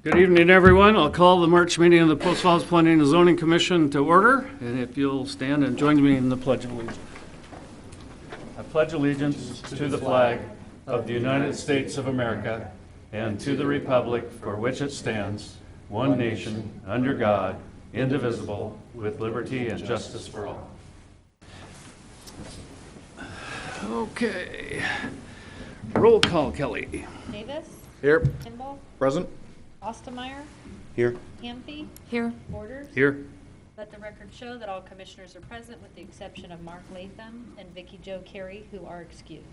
Good evening, everyone. I'll call the March meeting of the Post Falls Planning and Zoning Commission to order, and if you'll stand and join me in the Pledge of Allegiance. I pledge allegiance to the flag of the United States of America and to the republic for which it stands, one nation, under God, indivisible, with liberty and justice for all. Okay. Roll call, Kelly. Davis? Here. Kimball? Present. Ostermeyer? Here. Hampi? Here. Borders? Here. Let the record show that all commissioners are present with the exception of Mark Latham and Vicky Jo Carey, who are excused.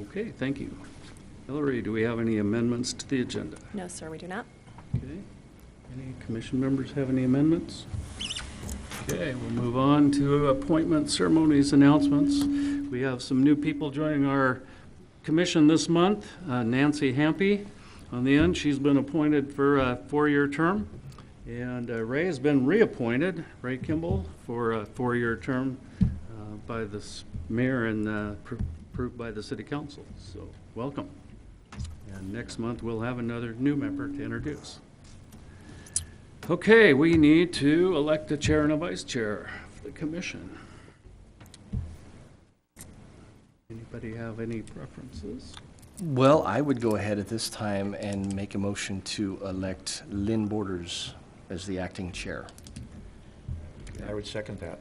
Okay, thank you. Hillary, do we have any amendments to the agenda? No, sir, we do not. Okay. Any commission members have any amendments? Okay, we'll move on to appointment ceremonies announcements. We have some new people joining our commission this month. Nancy Hampi on the end. She's been appointed for a 4-year term. And Ray has been reappointed, Ray Kimball, for a 4-year term by the mayor and approved by the city council. So welcome. And next month we'll have another new member to introduce. Okay, we need to elect a chair and a vice chair for the commission. Anybody have any preferences? Well, I would go ahead at this time and make a motion to elect Lynn Borders as the acting chair. I would second that.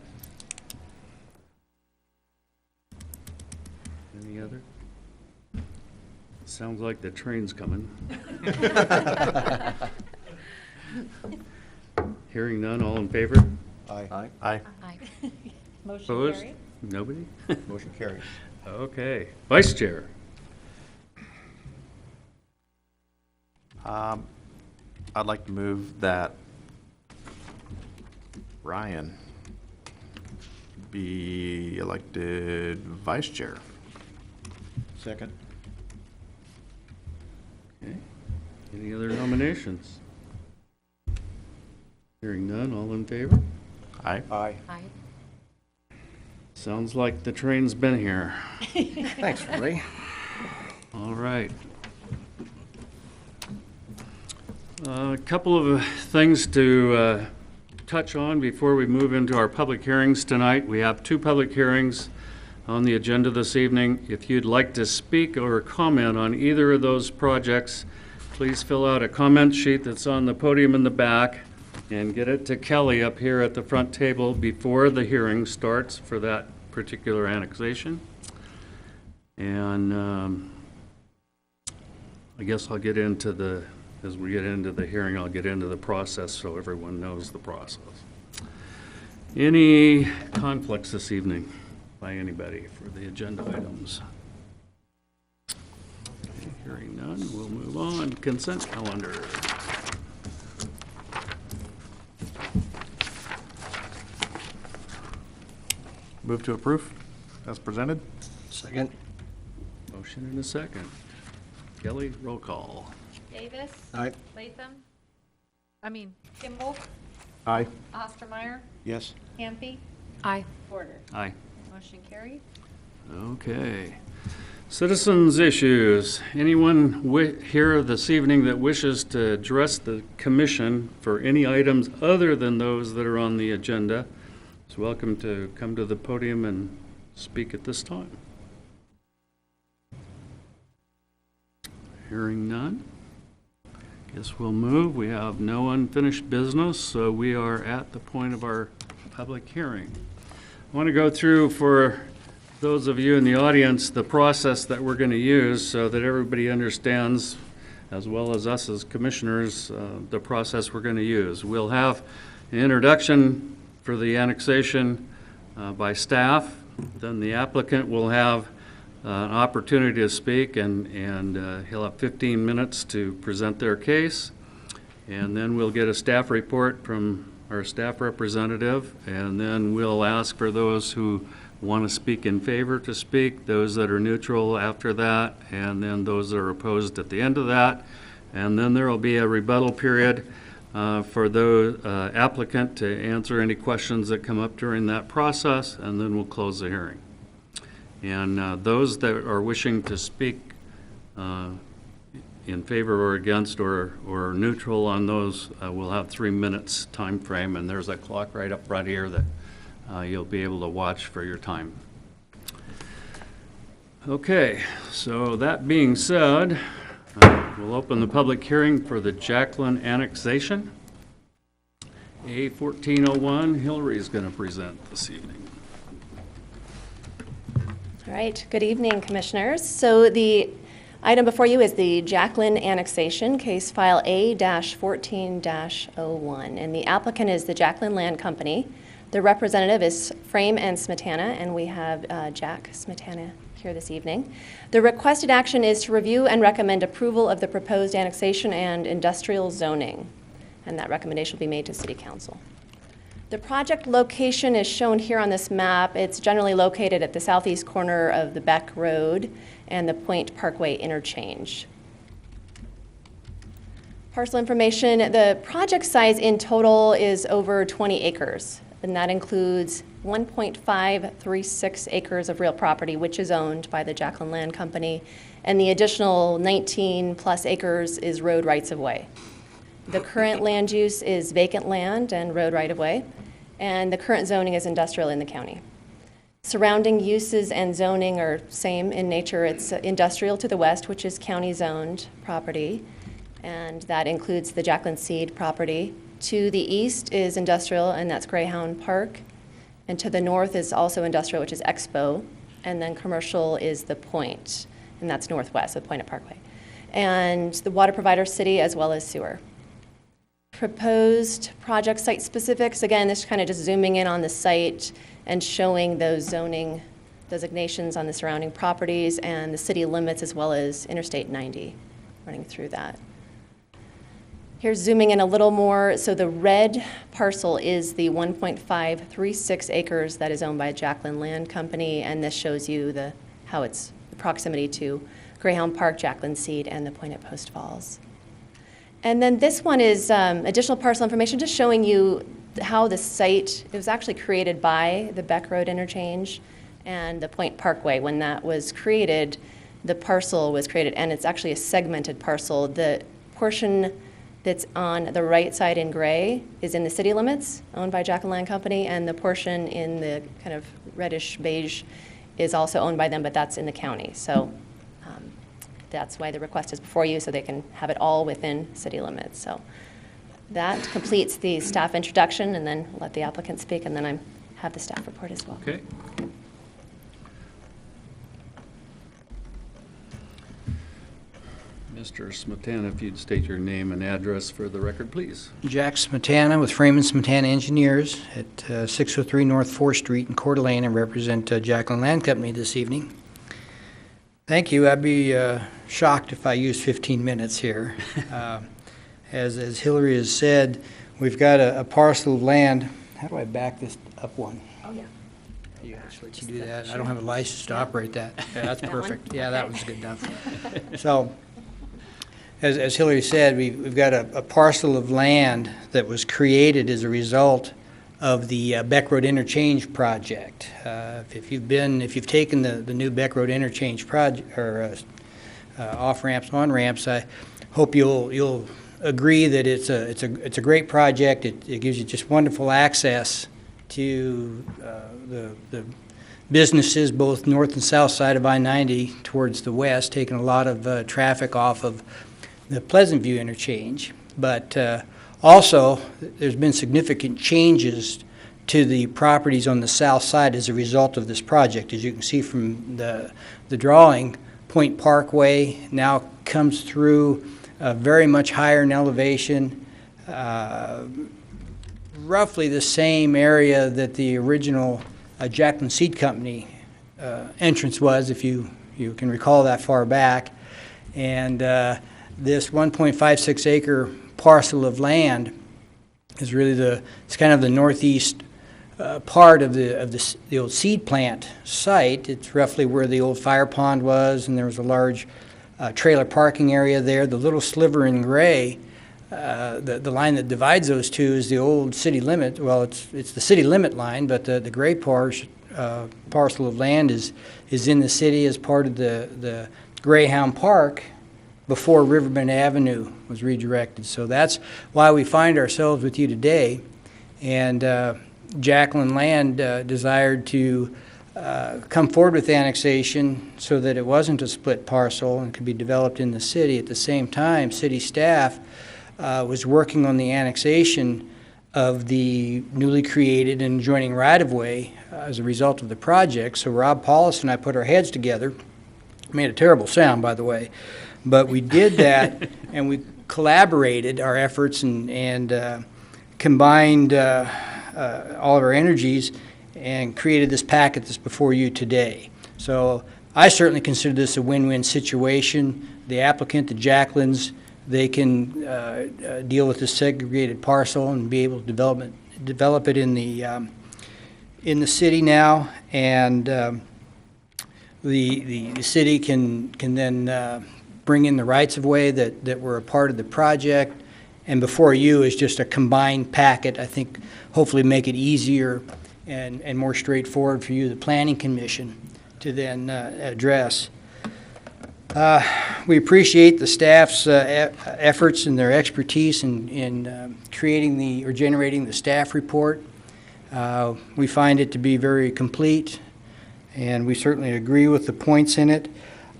Any other? Sounds like the train's coming. Hearing none, all in favor? Aye. Aye. Aye. Motion Opposed? carried. Nobody? Motion carried. Okay. Vice chair. I'd like to move that Ryan be elected vice chair. Second. Okay. Any other nominations? Hearing none, all in favor? Aye. Aye. Aye. Sounds like the train's been here. Thanks, Ray. All right. A couple of things to touch on before we move into our public hearings tonight. We have 2 public hearings on the agenda this evening. If you'd like to speak or comment on either of those projects, please fill out a comment sheet that's on the podium in the back and get it to Kelly up here at the front table before the hearing starts for that particular annexation. And I guess I'll get into as we get into the hearing, I'll get into the process so everyone knows the process. Any conflicts this evening by anybody for the agenda items? Okay, hearing none, we'll move on. Consent calendar. Move to approve as presented. Second. Motion and a second. Kelly, roll call. Davis? Aye. Latham? Kimball? Aye. Ostermeyer? Yes. Hampi? Aye. Borders? Aye. Motion carried. Okay. Citizens' issues. Anyone here this evening that wishes to address the commission for any items other than those that are on the agenda is welcome to come to the podium and speak at this time. Hearing none. Guess we'll move. We have no unfinished business, so we are at the point of our public hearing. I want to go through, for those of you in the audience, the process that we're going to use so that everybody understands, as well as us as commissioners, the process we're going to use. We'll have an introduction for the annexation by staff. Then the applicant will have an opportunity to speak, and he'll have 15 minutes to present their case. And then we'll get a staff report from our staff representative, and then we'll ask for those who want to speak in favor to speak, those that are neutral after that, and then those that are opposed at the end of that. And then there will be a rebuttal period for the applicant to answer any questions that come up during that process, and then we'll close the hearing. And those that are wishing to speak in favor or against or neutral on those, we'll have 3 minutes time frame, and there's a clock right up front here that you'll be able to watch for your time. Okay, so that being said, we'll open the public hearing for the Jacklin annexation. A 1401, Hillary's going to present this evening. All right, good evening, Commissioners. So the item before you is the Jacklin annexation, case file A-14-01. And the applicant is the Jacklin Land Company. The representative is Frame and Smetana, and we have Jack Smetana here this evening. The requested action is to review and recommend approval of the proposed annexation and industrial zoning, and that recommendation will be made to City Council. The project location is shown here on this map. It's generally located at the southeast corner of the Beck Road and the Point Parkway interchange. Parcel information, the project size in total is over 20 acres, and that includes 1.536 acres of real property, which is owned by the Jacklin Land Company, and the additional 19 plus acres is road rights-of-way. The current land use is vacant land and road right-of-way, and the current zoning is industrial in the county. Surrounding uses and zoning are same in nature. It's industrial to the west, which is county-zoned property, and that includes the Jacklin Seed property. To the east is industrial, and that's Greyhound Park. And to the north is also industrial, which is Expo. And then commercial is the Point, and that's northwest, the Point at Parkway. And the water provider city as well as sewer. Proposed project site specifics, again, this is kind of just zooming in on the site and showing those zoning designations on the surrounding properties and the city limits as well as Interstate 90, running through that. Here's zooming in a little more. So the red parcel is the 1.536 acres that is owned by Jacklin Land Company, and this shows you how it's the proximity to Greyhound Park, Jacklin Seed, and the Point at Post Falls. And then this one is additional parcel information, just showing you how the site, it was actually created by the Beck Road interchange and the Point Parkway. When that was created, the parcel was created, and it's actually a segmented parcel. The portion that's on the right side in gray is in the city limits, owned by Jacklin Land Company, and the portion in the kind of reddish beige is also owned by them, but that's in the county. So that's why the request is before you, so they can have it all within city limits. So that completes the staff introduction, and then we'll let the applicant speak, and then I have the staff report as well. Okay. Mr. Smetana, if you'd state your name and address for the record, please. Jack Smetana with Frame and Smetana Engineers at 603 North 4th Street in Coeur d'Alene, and represent Jacklin Land Company this evening. Thank you. I'd be shocked if I used 15 minutes here. As Hillary has said, we've got a parcel of land. How do I back this up one? Oh, yeah. You guys let you do that. I don't have a license to operate that. Yeah, that's perfect. Yeah, that was good enough. So, as Hillary said, we've got a parcel of land that was created as a result of the Beck Road Interchange project. If you've taken the new Beck Road Interchange project, or off ramps, on ramps, I hope you'll agree that it's a great project. It gives you just wonderful access to the businesses both north and south side of I-90 towards the west, taking a lot of traffic off of the Pleasant View interchange. But also, there's been significant changes to the properties on the south side as a result of this project. As you can see from the drawing, Point Parkway now comes through very much higher in elevation, roughly the same area that the original Jacklin Seed Company entrance was, if you can recall that far back. And this 1.56 acre parcel of land is really it's kind of the northeast part of the old seed plant site. It's roughly where the old fire pond was, and there was a large trailer parking area there. The little sliver in gray, the line that divides those two, is the old city limit. Well, it's the city limit line, but the gray parcel of land is in the city as part of the Greyhound Park before Riverbend Avenue was redirected. So that's why we find ourselves with you today. And Jacklin Land desired to come forward with annexation so that it wasn't a split parcel and could be developed in the city. At the same time, city staff was working on the annexation of the newly created and adjoining right-of-way as a result of the project. So Rob Paulus and I put our heads together. Made a terrible sound, by the way, but we did that and we collaborated our efforts and combined all of our energies and created this packet that's before you today. So I certainly consider this a win-win situation. The applicant, the Jacklins, they can deal with this segregated parcel and be able to develop it in the city now, and the city can then bring in the rights of way that were a part of the project. And before you is just a combined packet. I think hopefully make it easier and more straightforward for you, the Planning Commission, to then address. We appreciate the staff's efforts and their expertise in creating or generating the staff report. We find it to be very complete, and we certainly agree with the points in it.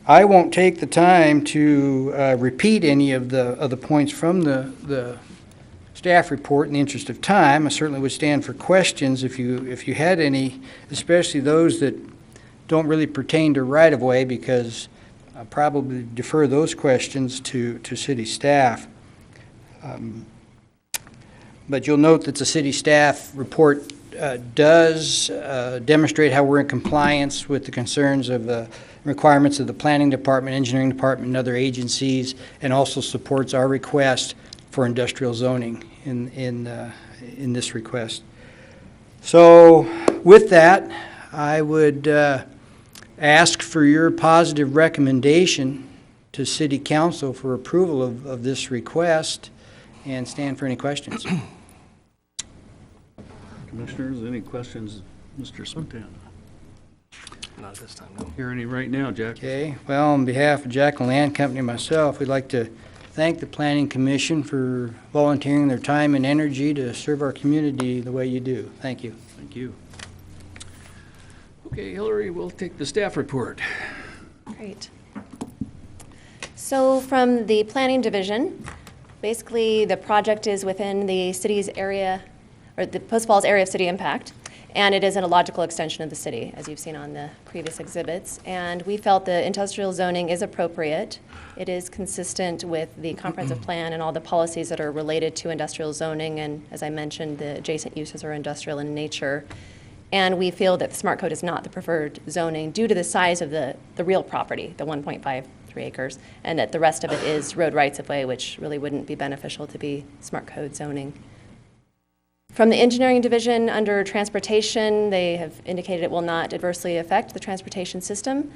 I won't take the time to repeat any of the points from the staff report in the interest of time. I certainly would stand for questions if you had any, especially those that don't really pertain to right-of-way, because I'll probably defer those questions to city staff. But you'll note that the city staff report does demonstrate how we're in compliance with the concerns of the requirements of the Planning Department, Engineering Department, and other agencies, and also supports our request for industrial zoning in this request. So with that, I would ask for your positive recommendation to City Council for approval of this request, and stand for any questions. Commissioners, any questions, Mr. Smetana? Not at this time, no. Hear any right now, Jack? Okay, well, on behalf of Jacklin Land Company and myself, we'd like to thank the Planning Commission for volunteering their time and energy to serve our community the way you do. Thank you. Thank you. Okay, Hillary, we'll take the staff report. Great. So from the Planning Division, basically the project is within the city's area, or the Post Falls area of city impact, and it is in a logical extension of the city, as you've seen on the previous exhibits. And we felt the industrial zoning is appropriate. It is consistent with the comprehensive plan and all the policies that are related to industrial zoning, and as I mentioned, the adjacent uses are industrial in nature. And we feel that the Smart Code is not the preferred zoning due to the size of the real property, the 1.53 acres, and that the rest of it is road rights-of-way, which really wouldn't be beneficial to be Smart Code zoning. From the Engineering Division, under transportation, they have indicated it will not adversely affect the transportation system,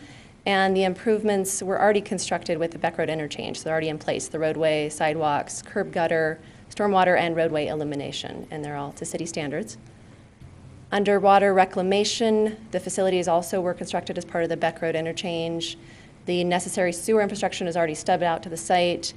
and the improvements were already constructed with the Beck Road interchange. So they're already in place, the roadway, sidewalks, curb gutter, stormwater, and roadway illumination, and they're all to city standards. Underwater reclamation, the facilities also were constructed as part of the Beck Road interchange. The necessary sewer infrastructure is already stubbed out to the site.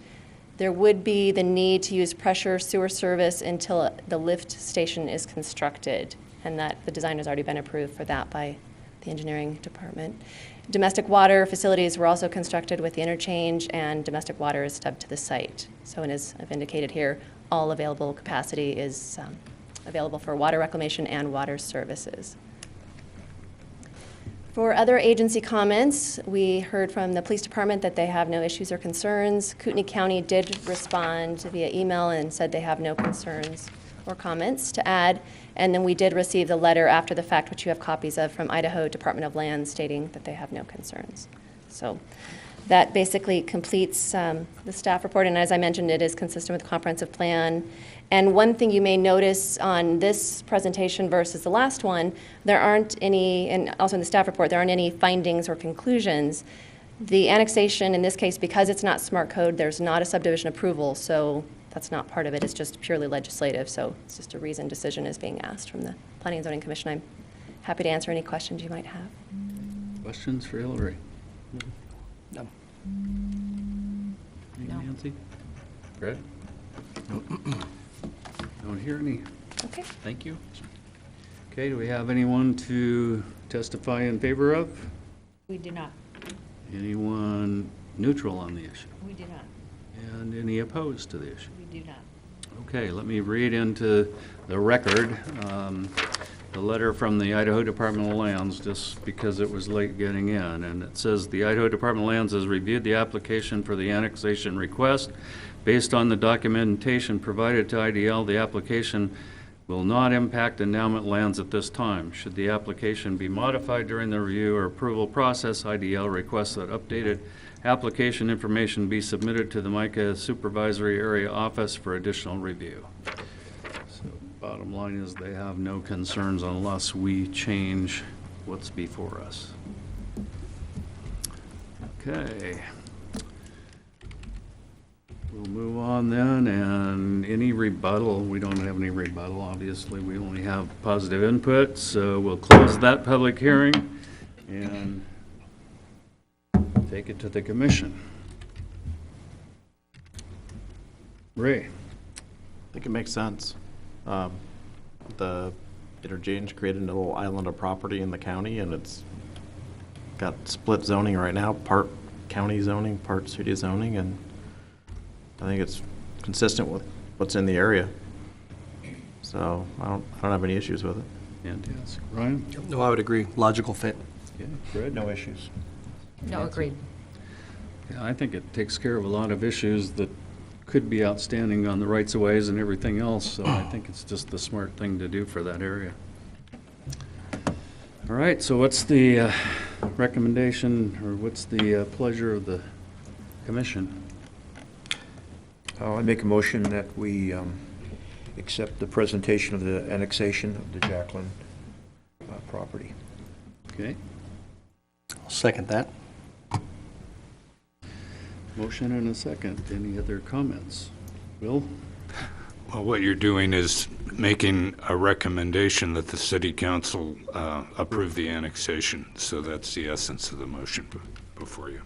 There would be the need to use pressure sewer service until the lift station is constructed, and that the design has already been approved for that by the engineering department. Domestic water facilities were also constructed with the interchange, and domestic water is stubbed to the site. So, and as I've indicated here, all available capacity is available for water reclamation and water services. For other agency comments, we heard from the police department that they have no issues or concerns. Kootenai County did respond via email and said they have no concerns or comments to add. And then we did receive the letter after the fact, which you have copies of, from Idaho Department of Land stating that they have no concerns. So that basically completes the staff report. And as I mentioned, it is consistent with the comprehensive plan. And one thing you may notice on this presentation versus the last one, there aren't any, and also in the staff report, there aren't any findings or conclusions. The annexation, in this case, because it's not Smart Code, there's not a subdivision approval, so that's not part of it. It's just purely legislative, so it's just a reasoned decision is being asked from the Planning and Zoning Commission. I'm happy to answer any questions you might have. Questions for Hillary? No. Nancy? Fred? Don't hear any. Okay. Thank you. Okay, do we have anyone to testify in favor of? We do not. Anyone neutral on the issue? We do not. And any opposed to the issue? We do not. Okay, let me read into the record the letter from the Idaho Department of Lands, just because it was late getting in. And it says, "The Idaho Department of Lands has reviewed the application for the annexation request. Based on the documentation provided to IDL, the application will not impact endowment lands at this time. Should the application be modified during the review or approval process, IDL requests that updated application information be submitted to the MICA Supervisory Area Office for additional review." So bottom line is they have no concerns unless we change what's before us. Okay. We'll move on then, and any rebuttal, we don't have any rebuttal, obviously, we only have positive input, so we'll close that public hearing and take it to the commission. Ray? I think it makes sense. The interchange created a little island of property in the county, and it's got split zoning right now, part county zoning, part city zoning, and I think it's consistent with what's in the area. So I don't have any issues with it. Fantastic. Ryan? No, I would agree. Logical fit. Okay. Fred? No issues. No, agreed. Yeah, I think it takes care of a lot of issues that could be outstanding on the rights of ways and everything else, so I think it's just the smart thing to do for that area. All right, so what's the recommendation, or what's the pleasure of the commission? I make a motion that we accept the presentation of the annexation of the Jacklin property. Okay, I'll second that. motion and a second. Any other comments? Bill? Well, what you're doing is making a recommendation that the city council approve the annexation. So that's the essence of the motion before you.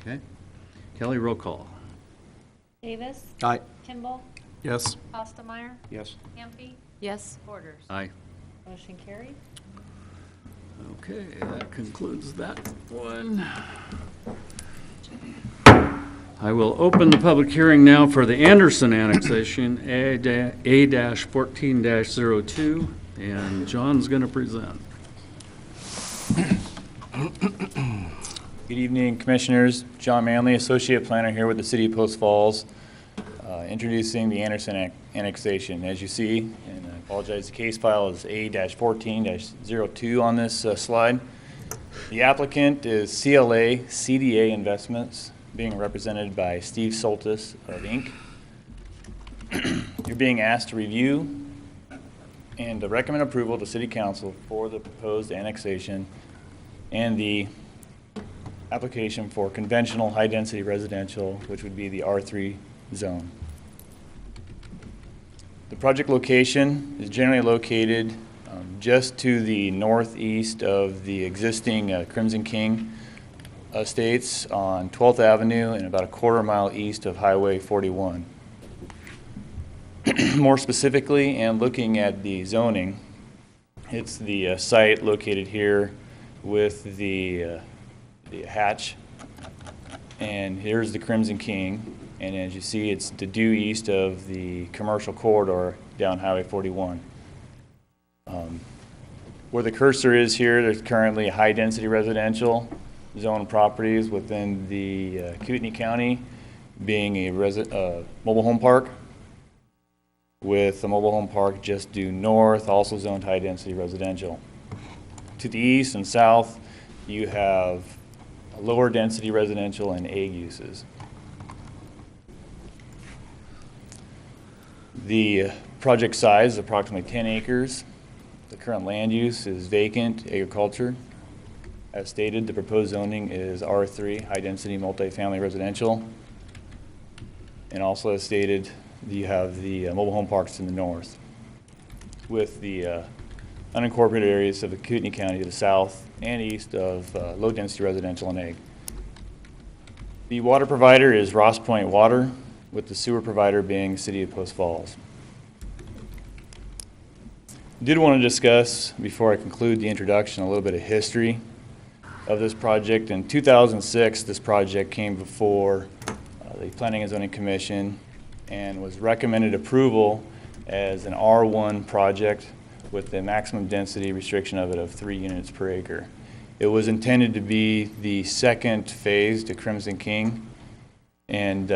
Okay. Kelly, roll call. Davis? Aye. Kimball? Yes. Ostomeyer? Yes. Hampi? Yes. Borders? Aye. Motion carried. Okay, that concludes that one. I will open the public hearing now for the Anderson annexation, A-14-02, and John's going to present. Good evening, Commissioners. John Manley, Associate Planner here with the City of Post Falls, introducing the Anderson annexation. As you see, and I apologize, the case file is A-14-02 on this slide. The applicant is CLA CDA Investments, being represented by Steve Soltis of Inc. You're being asked to review and to recommend approval to City Council for the proposed annexation and the application for conventional high-density residential, which would be the R3 zone. The project location is generally located just to the northeast of the existing Crimson King estates on 12th Avenue and about a quarter-mile east of Highway 41. More specifically, and looking at the zoning, it's the site located here with the hatch, and here's the Crimson King, and as you see, it's due east of the commercial corridor down Highway 41. Where the cursor is here, there's currently high-density residential zone properties within the Kootenai County, being a mobile home park, with the mobile home park just due north, also zoned high-density residential. To the east and south, you have lower density residential and ag uses. The project size is approximately 10 acres. The current land use is vacant agriculture. As stated, the proposed zoning is R3, high-density multifamily residential. And also as stated, you have the mobile home parks in the north, with the unincorporated areas of the Kootenai County to the south and east of low-density residential and ag. The water provider is Ross Point Water, with the sewer provider being City of Post Falls. Did want to discuss, before I conclude the introduction, a little bit of history of this project. In 2006, this project came before the Planning and Zoning Commission and was recommended approval as an R1 project with the maximum density restriction of it of 3 units per acre. It was intended to be the second phase to Crimson King, and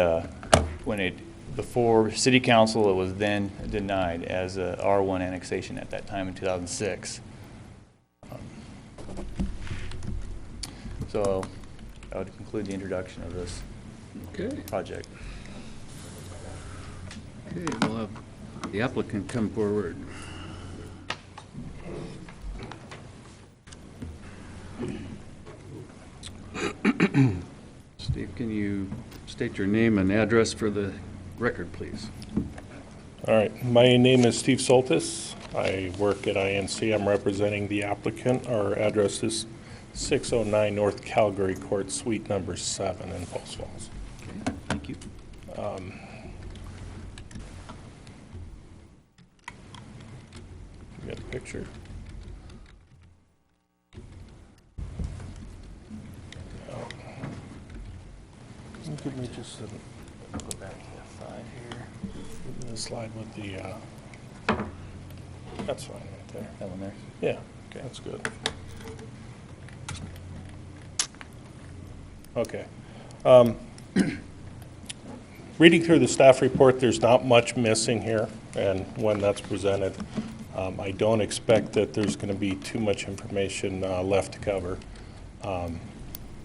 before City Council, it was then denied as a R1 annexation at that time in 2006. So I would conclude the introduction of this Okay. project. Okay, we'll have the applicant come forward. Steve, can you state your name and address for the record, please? All right, my name is Steve Soltis. I work at INC. I'm representing the applicant. Our address is 609 North Calgary Court, Suite number 7 in Post Falls. Okay, thank you. You got a picture? Oh. Give me just a, I'll go back to the side here. give me the slide with the, that's fine right there. That one there. Yeah, that's good. Okay. Reading through the staff report, there's not much missing here, and when that's presented, I don't expect that there's going to be too much information left to cover.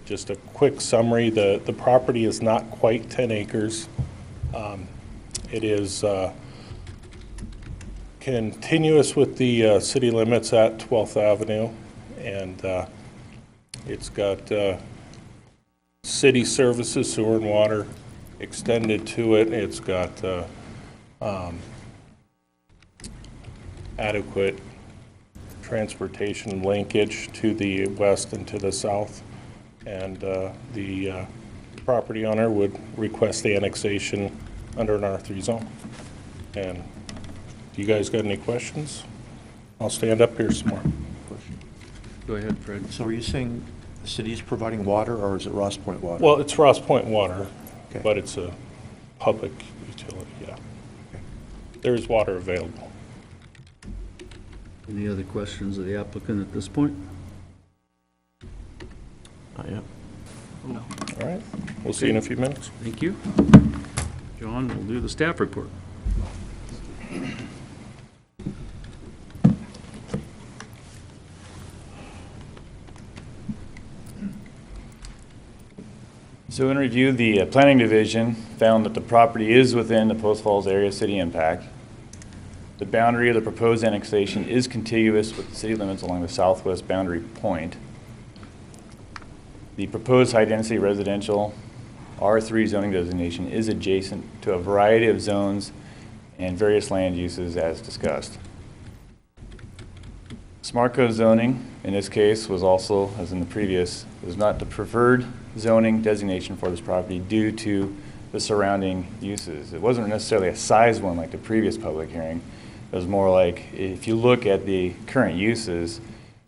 Just a quick summary, the property is not quite 10 acres. It is continuous with the city limits at 12th Avenue, and it's got city services, sewer and water extended to it. It's got adequate transportation linkage to the west and to the south. And the property owner would request the annexation under an R3 zone. And you guys got any questions? I'll stand up here some more. Go ahead, Fred. So are you saying the city is providing water, or is it Ross Point Water? Well, it's Ross Point Water, Okay. but it's a public utility, yeah. There is water available. Any other questions of the applicant at this point? Not yet. All right, we'll see you in a few minutes. Thank you. John will do the staff report. So in review, the Planning Division found that the property is within the Post Falls area city impact. The boundary of the proposed annexation is contiguous with the city limits along the southwest boundary point. The proposed high-density residential R3 zoning designation is adjacent to a variety of zones and various land uses as discussed. Smart code zoning, in this case, was also, as in the previous, was not the preferred zoning designation for this property due to the surrounding uses. It wasn't necessarily a size one like the previous public hearing. It was more like, if you look at the current uses,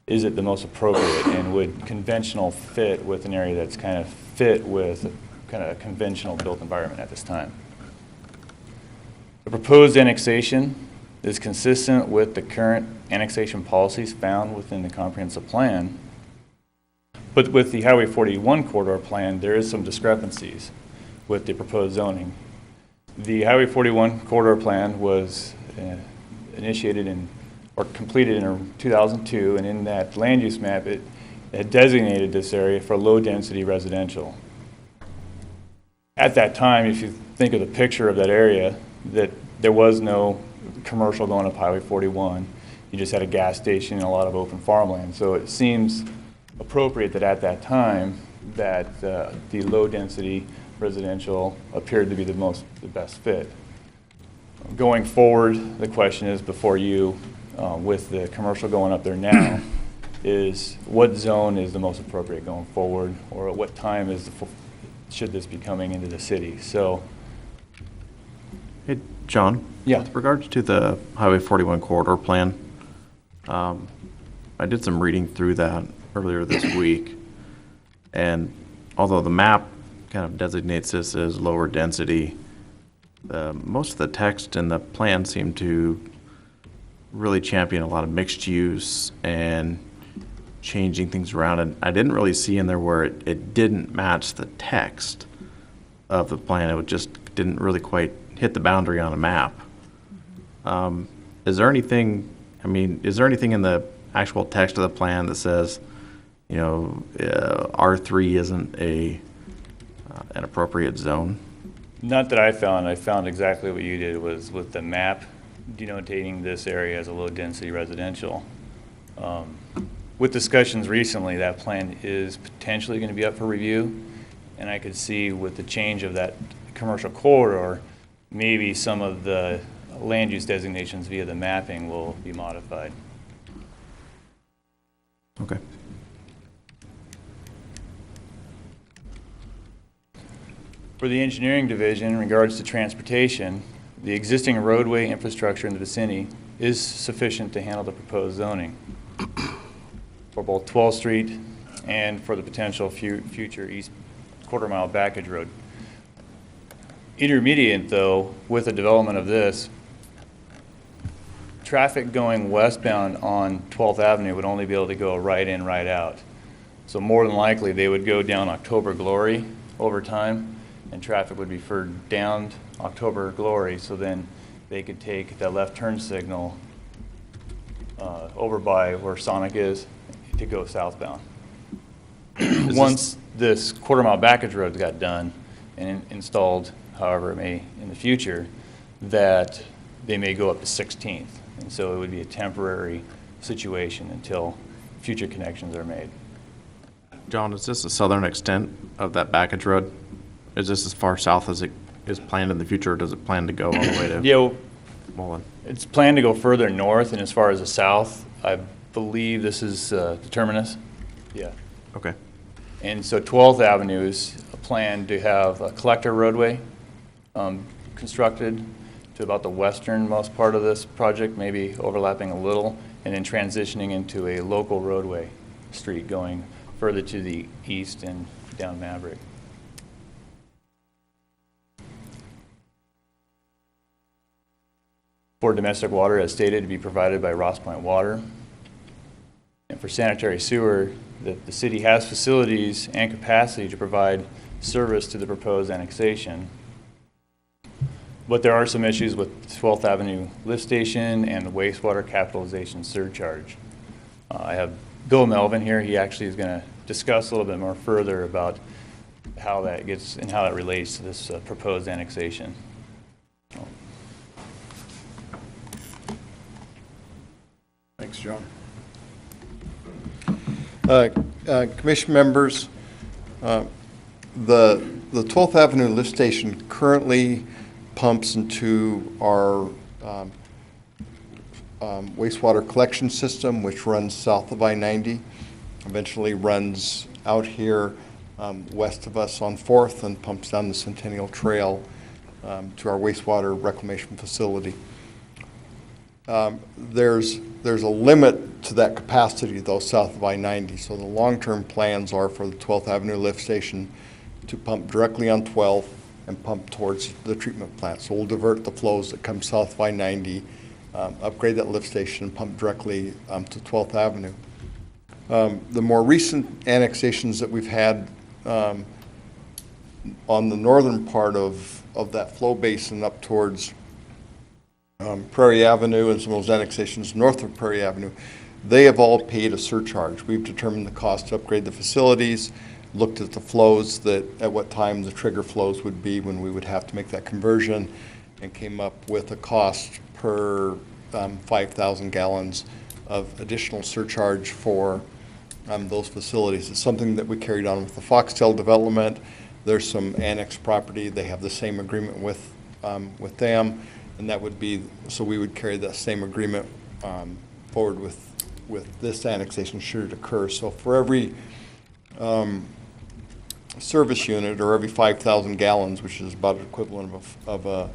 is it the most appropriate, and would conventional fit with an area that's kind of fit with kind of a conventional built environment at this time? The proposed annexation is consistent with the current annexation policies found within the comprehensive plan. But with the Highway 41 corridor plan, there is some discrepancies with the proposed zoning. The Highway 41 corridor plan was initiated or completed in 2002, and in that land use map, it had designated this area for low-density residential. At that time, if you think of the picture of that area, that there was no commercial going up Highway 41. You just had a gas station and a lot of open farmland. So it seems appropriate that at that time that the low-density residential appeared to be the best fit. Going forward, the question is before you, with the commercial going up there now, is what zone is the most appropriate going forward, or at what time is should this be coming into the city. So, Hey, John? Yeah. With regards to the Highway 41 corridor plan, I did some reading through that earlier this week, and although the map kind of designates this as lower density, most of the text in the plan seemed to really champion a lot of mixed use and changing things around, and I didn't really see in there where it didn't match the text of the plan. It just didn't really quite hit the boundary on a map. Is there anything in the actual text of the plan that says, R3 isn't an appropriate zone? not that I found. I found exactly what you did, was with the map denotating this area as a low-density residential. With discussions recently, that plan is potentially going to be up for review, and I could see with the change of that commercial corridor, maybe some of the land use designations via the mapping will be modified. Okay. For the engineering division, in regards to transportation, the existing roadway infrastructure in the vicinity is sufficient to handle the proposed zoning for both 12th Street and for the potential future east quarter-mile backage road. Intermediate, though, with the development of this, traffic going westbound on 12th Avenue would only be able to go right in, right out. So more than likely, they would go down October Glory over time, and traffic would be referred down October Glory, so then they could take that left turn signal over by where Sonic is to go southbound. Once this quarter-mile backage road got done and installed, however it may in the future, that they may go up to 16th. And so it would be a temporary situation until future connections are made. John, is this the southern extent of that backage road? Is this as far south as it is planned in the future, or does it plan to go all the way to Yeah, Mullen? it's planned to go further north, and as far as the south, I believe this is the terminus. Yeah. Okay. And so 12th Avenue is planned to have a collector roadway constructed to about the westernmost part of this project, maybe overlapping a little, and then transitioning into a local roadway street going further to the east and down Maverick. For domestic water, as stated, to be provided by Ross Point Water. And for sanitary sewer, that the city has facilities and capacity to provide service to the proposed annexation. But there are some issues with 12th Avenue lift station and the wastewater capitalization surcharge. I have Bill Melvin here. He actually is going to discuss a little bit more further about how that gets and how that relates to this proposed annexation. Thanks, John. Commission members, the 12th Avenue lift station currently pumps into our wastewater collection system, which runs south of I-90, eventually runs out here west of us on 4th and pumps down the Centennial Trail to our wastewater reclamation facility. There's a limit to that capacity, though, south of I-90. So the long-term plans are for the 12th Avenue lift station to pump directly on 12th and pump towards the treatment plant. So we'll divert the flows that come south of I-90, upgrade that lift station, and pump directly to 12th Avenue. The more recent annexations that we've had on the northern part of that flow basin up towards Prairie Avenue and some of those annexations north of Prairie Avenue, they have all paid a surcharge. We've determined the cost to upgrade the facilities, looked at the flows that at what time the trigger flows would be when we would have to make that conversion, and came up with a cost per 5,000 gallons of additional surcharge for those facilities. It's something that we carried on with the Foxtel development. There's some annex property. They have the same agreement with them. And that would be, so we would carry that same agreement forward with this annexation should it occur. So for every service unit, or every 5,000 gallons, which is about equivalent of a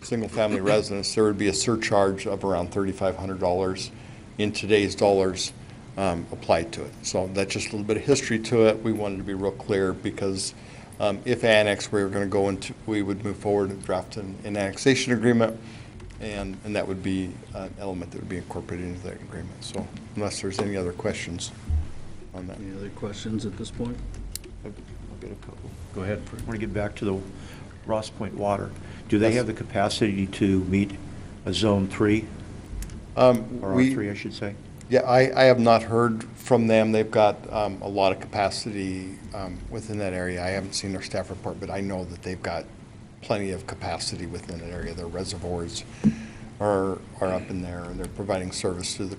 single-family residence, there would be a surcharge of around $3,500 in today's dollars applied to it. So that's just a little bit of history to it. We wanted to be real clear because if annexed, we would move forward and draft an annexation agreement, and that would be an element that would be incorporated into that agreement. So unless there's any other questions on that. Any other questions at this point? I've got a couple. Go ahead. I want to get back to the Ross Point Water. Do they have the capacity to meet a Zone 3? Or R3, I should say? Yeah, I have not heard from them. They've got a lot of capacity within that area. I haven't seen their staff report, but I know that they've got plenty of capacity within that area. Their reservoirs are up in there, and they're providing service to the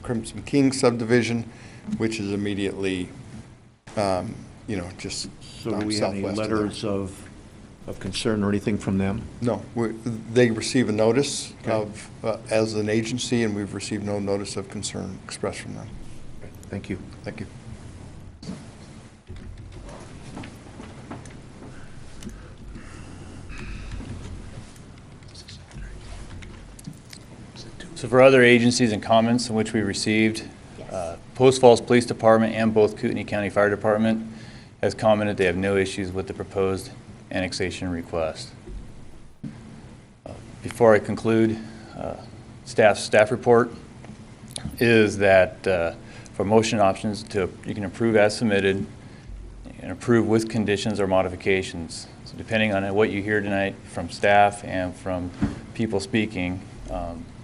Crimson King subdivision, which is immediately, just So do we have any southwest of there. letters of concern or anything from them? No, they receive a notice Okay. as an agency, and we've received no notice of concern expressed from them. Thank you. Thank you. So for other agencies and comments in which we received, Post Falls Police Department and both Kootenai County Fire Department has commented they have no issues with the proposed annexation request. Before I conclude, staff report is that for motion options, you can approve as submitted and approve with conditions or modifications. So depending on what you hear tonight from staff and from people speaking,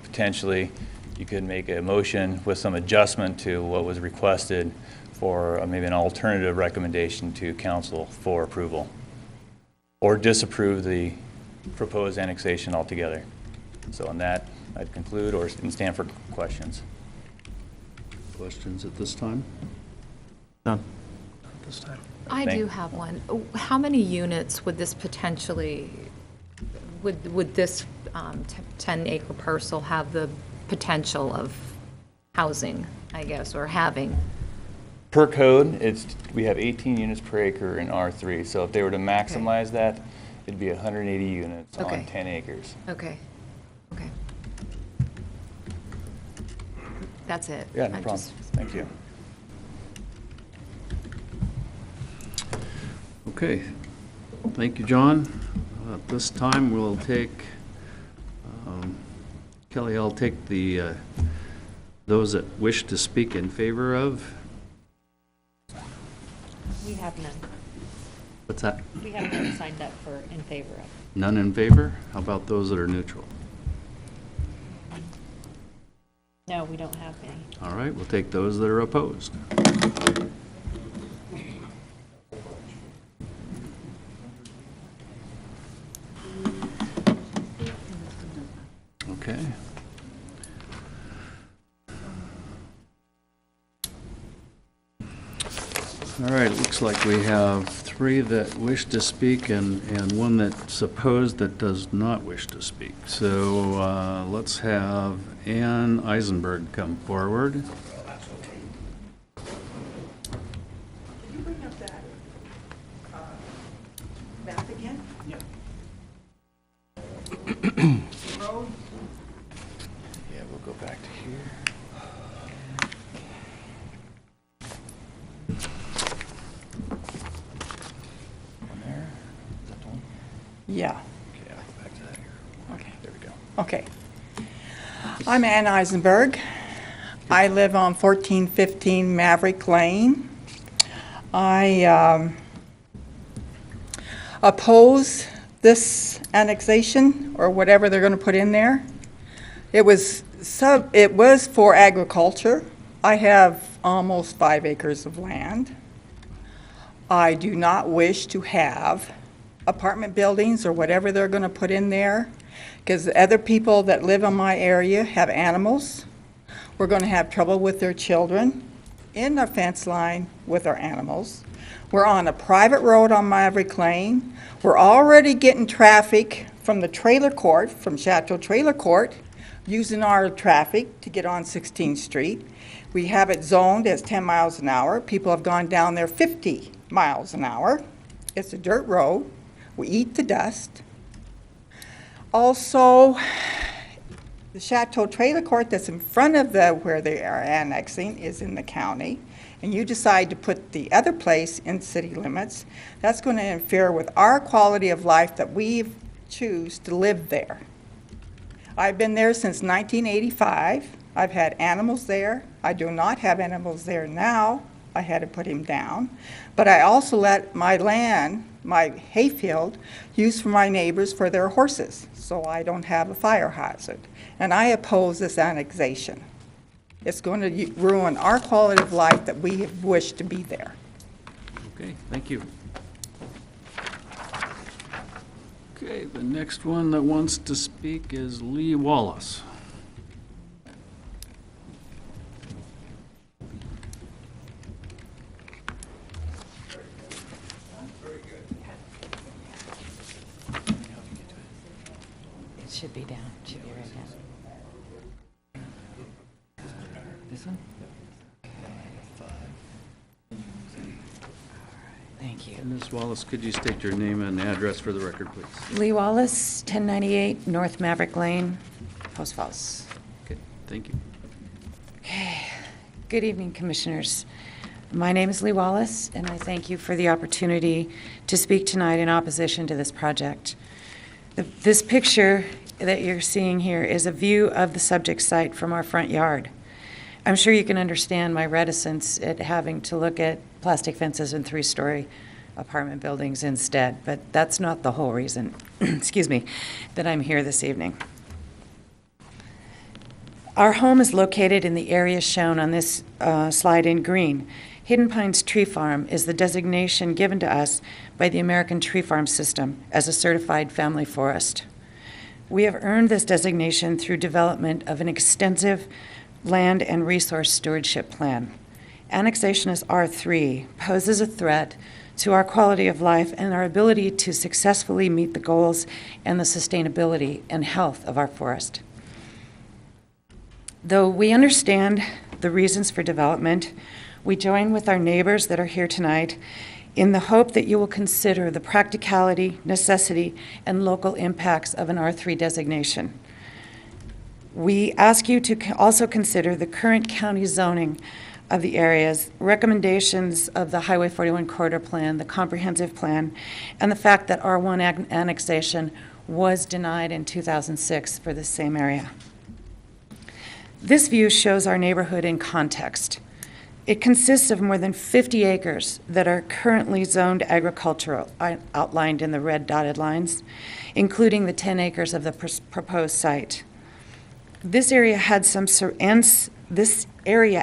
potentially you could make a motion with some adjustment to what was requested for maybe an alternative recommendation to council for approval, or disapprove the proposed annexation altogether. So on that, I'd conclude or stand for questions. Questions at this time? None. At this time. I Thank- do have one. How many units would this potentially, would this 10-acre parcel have the potential of housing, I guess, or having? Per code, we have 18 units per acre in R3, so if they were to maximize that, it'd be 180 units Okay. on 10 acres. Okay, okay. That's it. Yeah, no I problem. just- Thank you. Okay, thank you, John. At this time, we'll take, Kelly, I'll take those that wish to speak in favor of. We have none. What's that? We have none signed up for in favor of. None in favor? How about those that are neutral? No, we don't have any. All right, we'll take those that are opposed. Okay. All right, it looks like we have three that wish to speak and one that's opposed that does not wish to speak. So let's have Ann Eisenberg come forward. Can you bring up that map again? Yeah. Road? Yeah, we'll go back to here. One there. Is that the one? Yeah, Okay, I'll go back to that here. okay, There we go. okay. I'm Ann Eisenberg. I live on 1415 Maverick Lane. I oppose this annexation, or whatever they're gonna put in there. It was for agriculture. I have almost 5 acres of land. I do not wish to have apartment buildings or whatever they're gonna put in there, because the other people that live in my area have animals. We're gonna have trouble with their children in the fence line with our animals. We're on a private road on Maverick Lane. We're already getting traffic from the trailer court, from Chateau Trailer Court, using our traffic to get on 16th Street. We have it zoned as 10 miles an hour. People have gone down there 50 miles an hour. It's a dirt road. We eat the dust. Also, the Chateau Trailer Court that's in front of where they are annexing is in the county, and you decide to put the other place in city limits, that's going to interfere with our quality of life that we choose to live there. I've been there since 1985. I've had animals there. I do not have animals there now. I had to put him down. But I also let my land, my hayfield, used for my neighbors for their horses, so I don't have a fire hazard. And I oppose this annexation. It's going to ruin our quality of life that we have wished to be there. Okay, thank you. Okay, the next one that wants to speak is Lee Wallace. It should be down, it should be right down. This one? Thank you. And Ms. Wallace, could you state your name and address for the record, please? Lee Wallace, 1098 North Maverick Lane, Post Falls. Okay, thank you. Okay. Good evening, Commissioners. My name is Lee Wallace, and I thank you for the opportunity to speak tonight in opposition to this project. This picture that you're seeing here is a view of the subject site from our front yard. I'm sure you can understand my reticence at having to look at plastic fences and three-story apartment buildings instead, but that's not the whole reason, excuse me, that I'm here this evening. Our home is located in the area shown on this slide in green. Hidden Pines Tree Farm is the designation given to us by the American Tree Farm System as a certified family forest. We have earned this designation through development of an extensive land and resource stewardship plan. Annexation as R3 poses a threat to our quality of life and our ability to successfully meet the goals and the sustainability and health of our forest. Though we understand the reasons for development, we join with our neighbors that are here tonight in the hope that you will consider the practicality, necessity, and local impacts of an R3 designation. We ask you to also consider the current county zoning of the areas, recommendations of the Highway 41 Corridor Plan, the comprehensive plan, and the fact that R1 annexation was denied in 2006 for the same area. This view shows our neighborhood in context. It consists of more than 50 acres that are currently zoned agricultural, outlined in the red dotted lines, including the 10 acres of the proposed site. This area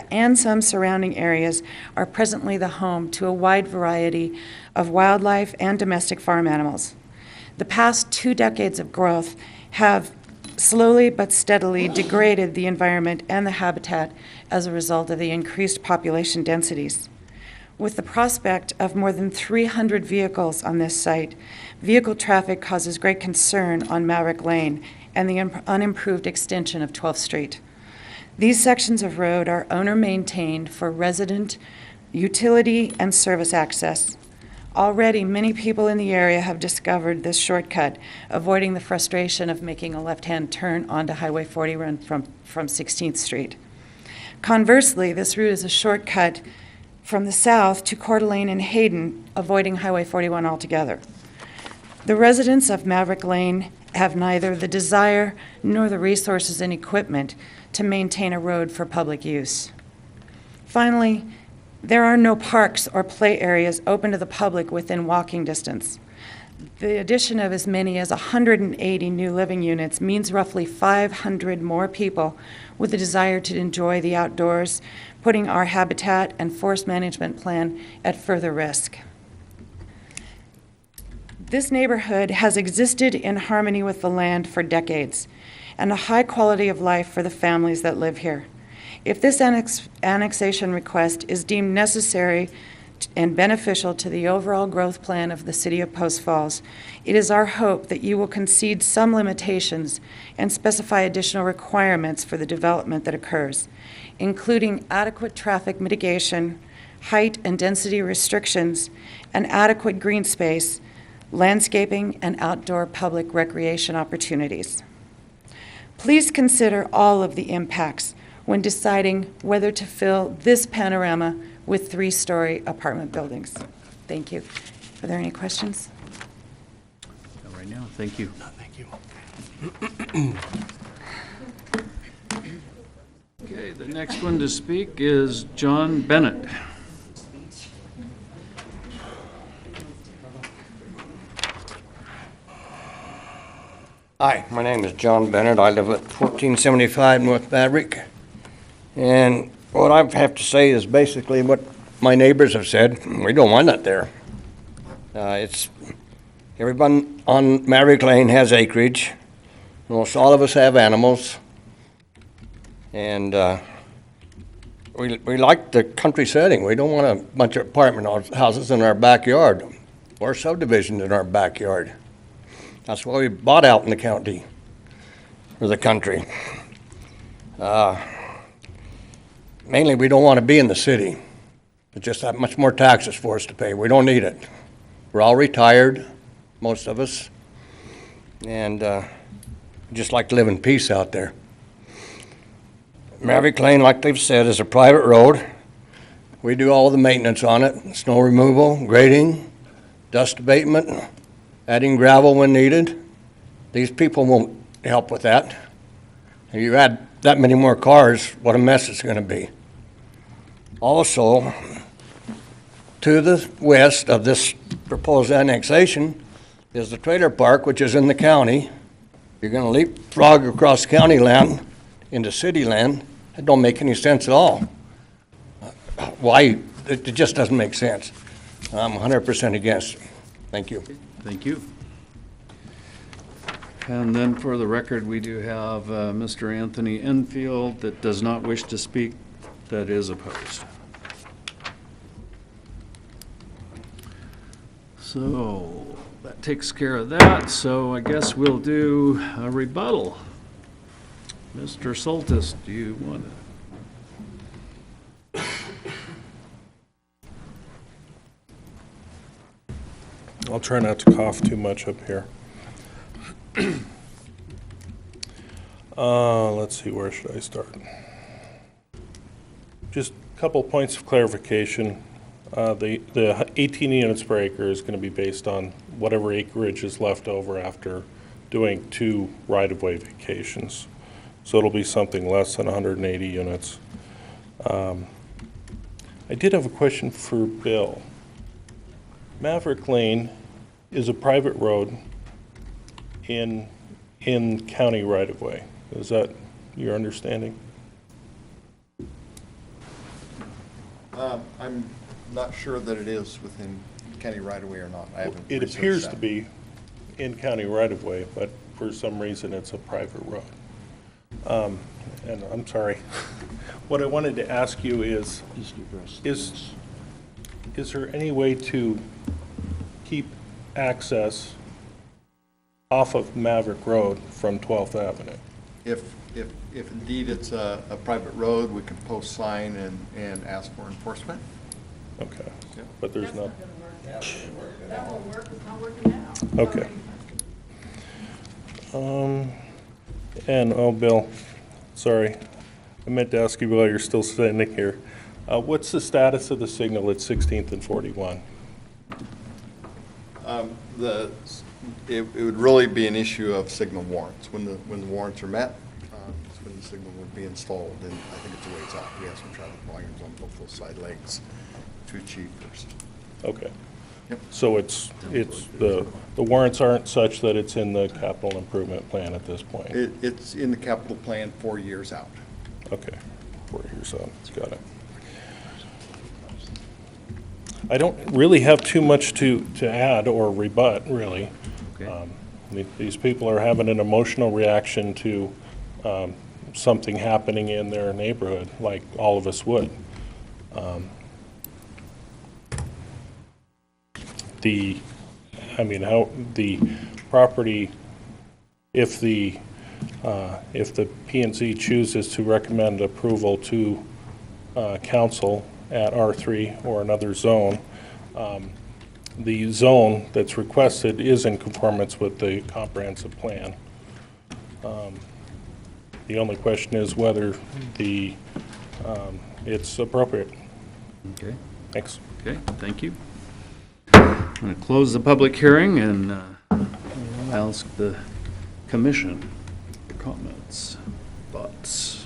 and some surrounding areas are presently the home to a wide variety of wildlife and domestic farm animals. The past 2 decades of growth have slowly but steadily degraded the environment and the habitat as a result of the increased population densities. With the prospect of more than 300 vehicles on this site, vehicle traffic causes great concern on Maverick Lane and the unimproved extension of 12th Street. These sections of road are owner-maintained for resident, utility, and service access. Already, many people in the area have discovered this shortcut, avoiding the frustration of making a left-hand turn onto Highway 41 from 16th Street. Conversely, this route is a shortcut from the south to Coeur d'Alene and Hayden, avoiding Highway 41 altogether. The residents of Maverick Lane have neither the desire nor the resources and equipment to maintain a road for public use. Finally, there are no parks or play areas open to the public within walking distance. The addition of as many as 180 new living units means roughly 500 more people with a desire to enjoy the outdoors, putting our habitat and forest management plan at further risk. This neighborhood has existed in harmony with the land for decades and a high quality of life for the families that live here. If this annexation request is deemed necessary and beneficial to the overall growth plan of the City of Post Falls, it is our hope that you will concede some limitations and specify additional requirements for the development that occurs, including adequate traffic mitigation, height and density restrictions, and adequate green space, landscaping, and outdoor public recreation opportunities. Please consider all of the impacts when deciding whether to fill this panorama with 3-story apartment buildings. Thank you. Are there any questions? Not right now, thank you. Thank you. Okay, the next one to speak is John Bennett. Hi, my name is John Bennett. I live at 1475 North Maverick. And what I have to say is basically what my neighbors have said. We don't want it there. Everyone on Maverick Lane has acreage. Most all of us have animals. And we like the country setting. We don't want a bunch of apartment houses in our backyard or subdivisions in our backyard. That's why we bought out in the county, or the country. Mainly, we don't want to be in the city. It's just that much more taxes for us to pay. We don't need it. We're all retired, most of us, and we just like to live in peace out there. Maverick Lane, like they've said, is a private road. We do all the maintenance on it, snow removal, grading, dust abatement, adding gravel when needed. These people won't help with that. If you add that many more cars, what a mess it's going to be. Also, to the west of this proposed annexation is the trailer park, which is in the county. You're going to leapfrog across county land into city land. That don't make any sense at all. Why? It just doesn't make sense. I'm 100% against it. Thank you. Thank you. And then for the record, we do have Mr. Anthony Enfield that does not wish to speak, that is opposed. So that takes care of that. So I guess we'll do a rebuttal. Mr. Soltis, do you want to? I'll try not to cough too much up here. Let's see, where should I start? Just a couple points of clarification. The 18 units per acre is going to be based on whatever acreage is left over after doing 2 right-of-way vacations. So it'll be something less than 180 units. I did have a question for Bill. Maverick Lane is a private road in county right-of-way. Is that your understanding? I'm not sure that it is within county right-of-way or not. I haven't It researched appears that. to be in county right-of-way, but for some reason it's a private road. And I'm sorry. What I wanted to ask you is there any way to keep access off of Maverick Road from 12th Avenue? If indeed it's a private road, we can post sign and ask for enforcement. Okay, Yep. but there's not. That won't work, it's not working now. Okay. And, oh, Bill, sorry, I meant to ask you while you're still standing here. What's the status of the signal at 16th and 41? It would really be an issue of signal warrants. When the warrants are met, that's when the signal would be installed, and I think it's a ways out. We have some traffic volumes on both those side legs to achieve first. Okay. Yep. So it's the warrants aren't such that it's in the capital improvement plan at this point? It's in the capital plan 4 years out. Okay, 4 years out, got it. I don't really have too much to add or rebut, really. Okay. These people are having an emotional reaction to something happening in their neighborhood, like all of us would. The property, if the P&Z chooses to recommend approval to council at R3 or another zone, the zone that's requested is in conformance with the comprehensive plan. The only question is whether it's appropriate. Okay. Thanks. Okay, thank you. I'm going to close the public hearing and ask the commission for comments, thoughts.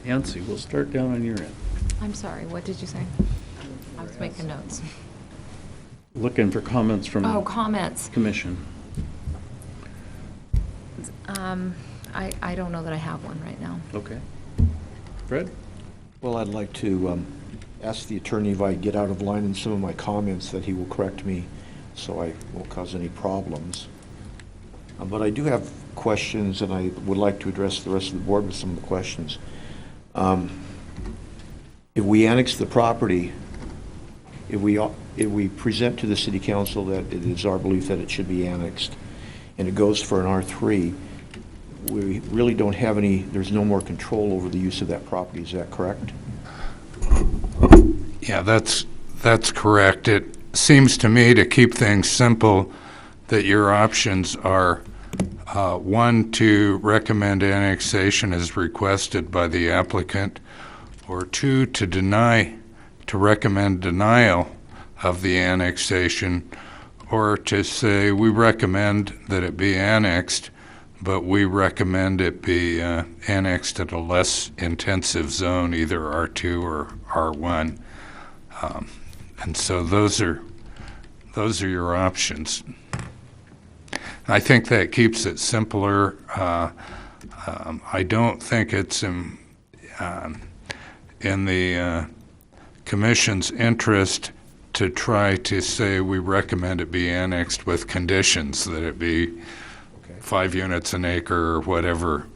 Nancy, we'll start down on your end. I'm sorry, what did you say? I was making notes. Looking for comments from Oh, the comments. commission. I don't know that I have one right now. Okay. Fred? Well, I'd like to ask the attorney if I get out of line in some of my comments that he will correct me so I won't cause any problems. But I do have questions, and I would like to address the rest of the board with some of the questions. If we annex the property, if we present to the city council that it is our belief that it should be annexed, and it goes for an R3, we really don't have any, there's no more control over the use of that property, is that correct? Yeah, that's correct. It seems to me, to keep things simple, that your options are, one, to recommend annexation as requested by the applicant, or two, to recommend denial of the annexation, or to say we recommend that it be annexed, but we recommend it be annexed at a less intensive zone, either R2 or R1. And so those are your options. I think that keeps it simpler. I don't think it's in the commission's interest to try to say we recommend it be annexed with conditions, that it be 5 units an acre or whatever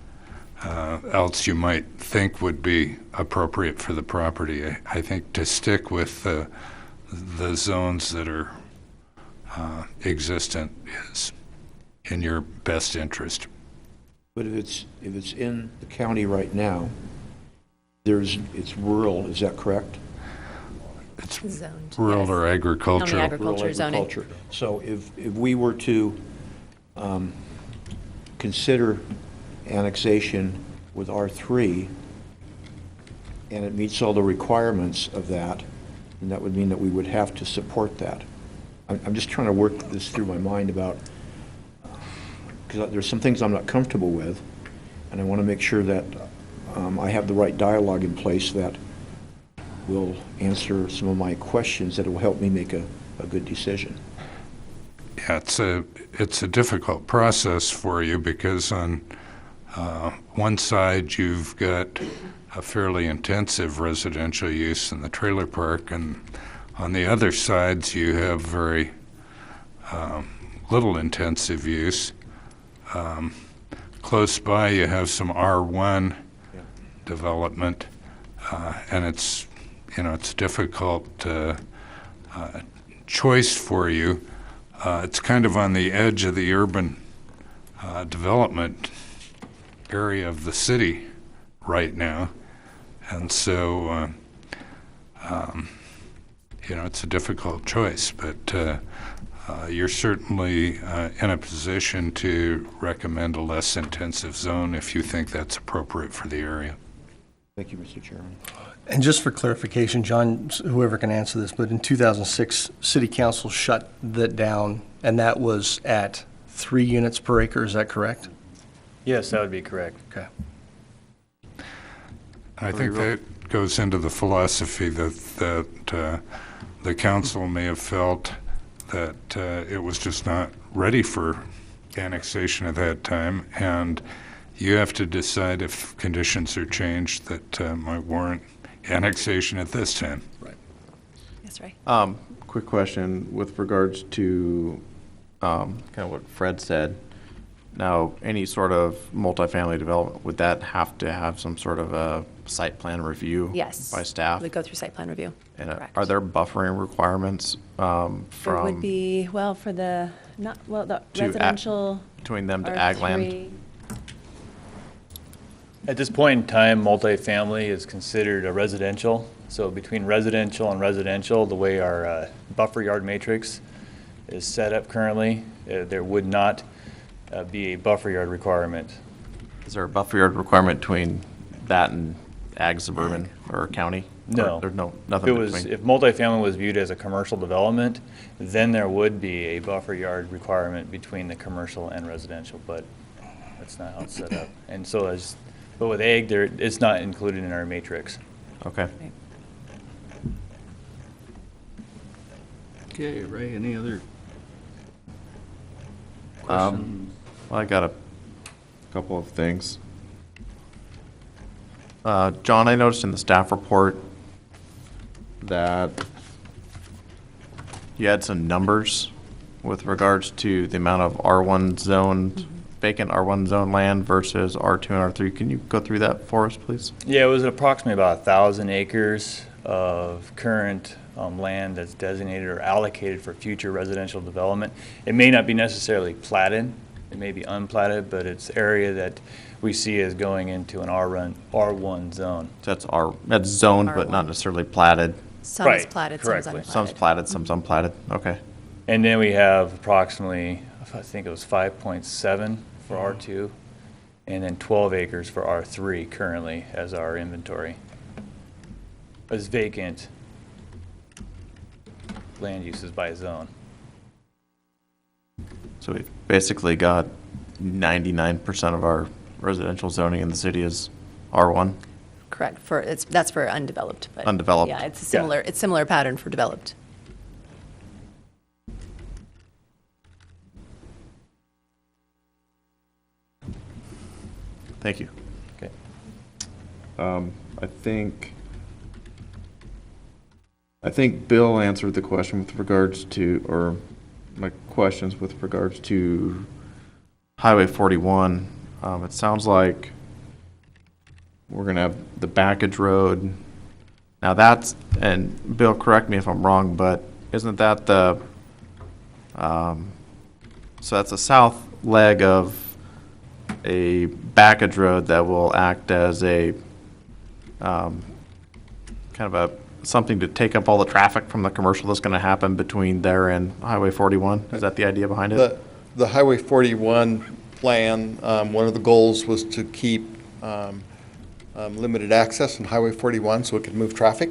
else you might think would be appropriate for the property. I think to stick with the zones that are existent is in your best interest. But if it's in the county right now, it's rural, is that correct? It's Zoned, rural yes. or agricultural. County agriculture Rural zoning. agriculture. So if we were to consider annexation with R3, and it meets all the requirements of that, then that would mean that we would have to support that. I'm just trying to work this through my mind about, because there's some things I'm not comfortable with, and I want to make sure that I have the right dialogue in place that will answer some of my questions that will help me make a good decision. Yeah, it's a difficult process for you because on one side you've got a fairly intensive residential use in the trailer park, and on the other sides you have very little intensive use. Close by you have some R1 development, and it's a difficult choice for you. It's kind of on the edge of the urban development area of the city right now, and so it's a difficult choice, but you're certainly in a position to recommend a less intensive zone if you think that's appropriate for the area. Thank you, Mr. Chairman. And just for clarification, John, whoever can answer this, but in 2006, City Council shut that down, and that was at 3 units per acre, is that correct? Yes, that would be correct. Okay. I think that goes into the philosophy that the council may have felt that it was just not ready for annexation at that time, and you have to decide if conditions are changed that might warrant annexation at this time. Right. That's right. Quick question with regards to kind of what Fred said. Now, any sort of multifamily development, would that have to have some sort of a site plan review Yes. by staff? We go through site plan review. And Correct. are there buffering requirements There from would be, well, for the, the To a- residential between them to ag land? R3. At this point in time, multifamily is considered a residential. So between residential and residential, the way our buffer yard matrix is set up currently, there would not be a buffer yard requirement. Is there a buffer yard requirement between that and ag suburban or county? No. Or there's nothing If between? if multifamily was viewed as a commercial development, then there would be a buffer yard requirement between the commercial and residential, but that's not how it's set up. And so but with ag, it's not included in our matrix. Okay. Okay, Ray, any other Well, questions? I got a couple of things. John, I noticed in the staff report that you had some numbers with regards to the amount of R1 zoned, vacant R1 zone land versus R2 and R3. Can you go through that for us, please? Yeah, it was approximately about 1,000 acres of current land that's designated or allocated for future residential development. It may not be necessarily platted, it may be unplatted, but it's area that we see as going into an R1 zone. So that's zoned, but not necessarily platted. Some is Right, platted, some is correctly. unplatted. Some's platted, some's unplatted. Okay. And then we have approximately, I think it was 5.7 for R2, and then 12 acres for R3 currently as our inventory. As vacant land uses by zone. So we've basically got 99% of our residential zoning in the city is R1. Correct, that's for undeveloped, but. Undeveloped. Yeah, it's similar pattern for developed. Thank you. Okay. I think Bill answered the question with regards to, or my questions with regards to Highway 41. It sounds like we're gonna have the backage road. Now that's, and Bill, correct me if I'm wrong, but isn't that so that's the south leg of a backage road that will act as a kind of something to take up all the traffic from the commercial that's going to happen between there and Highway 41? Is that the idea behind it? The Highway 41 plan, one of the goals was to keep limited access on Highway 41 so it could move traffic.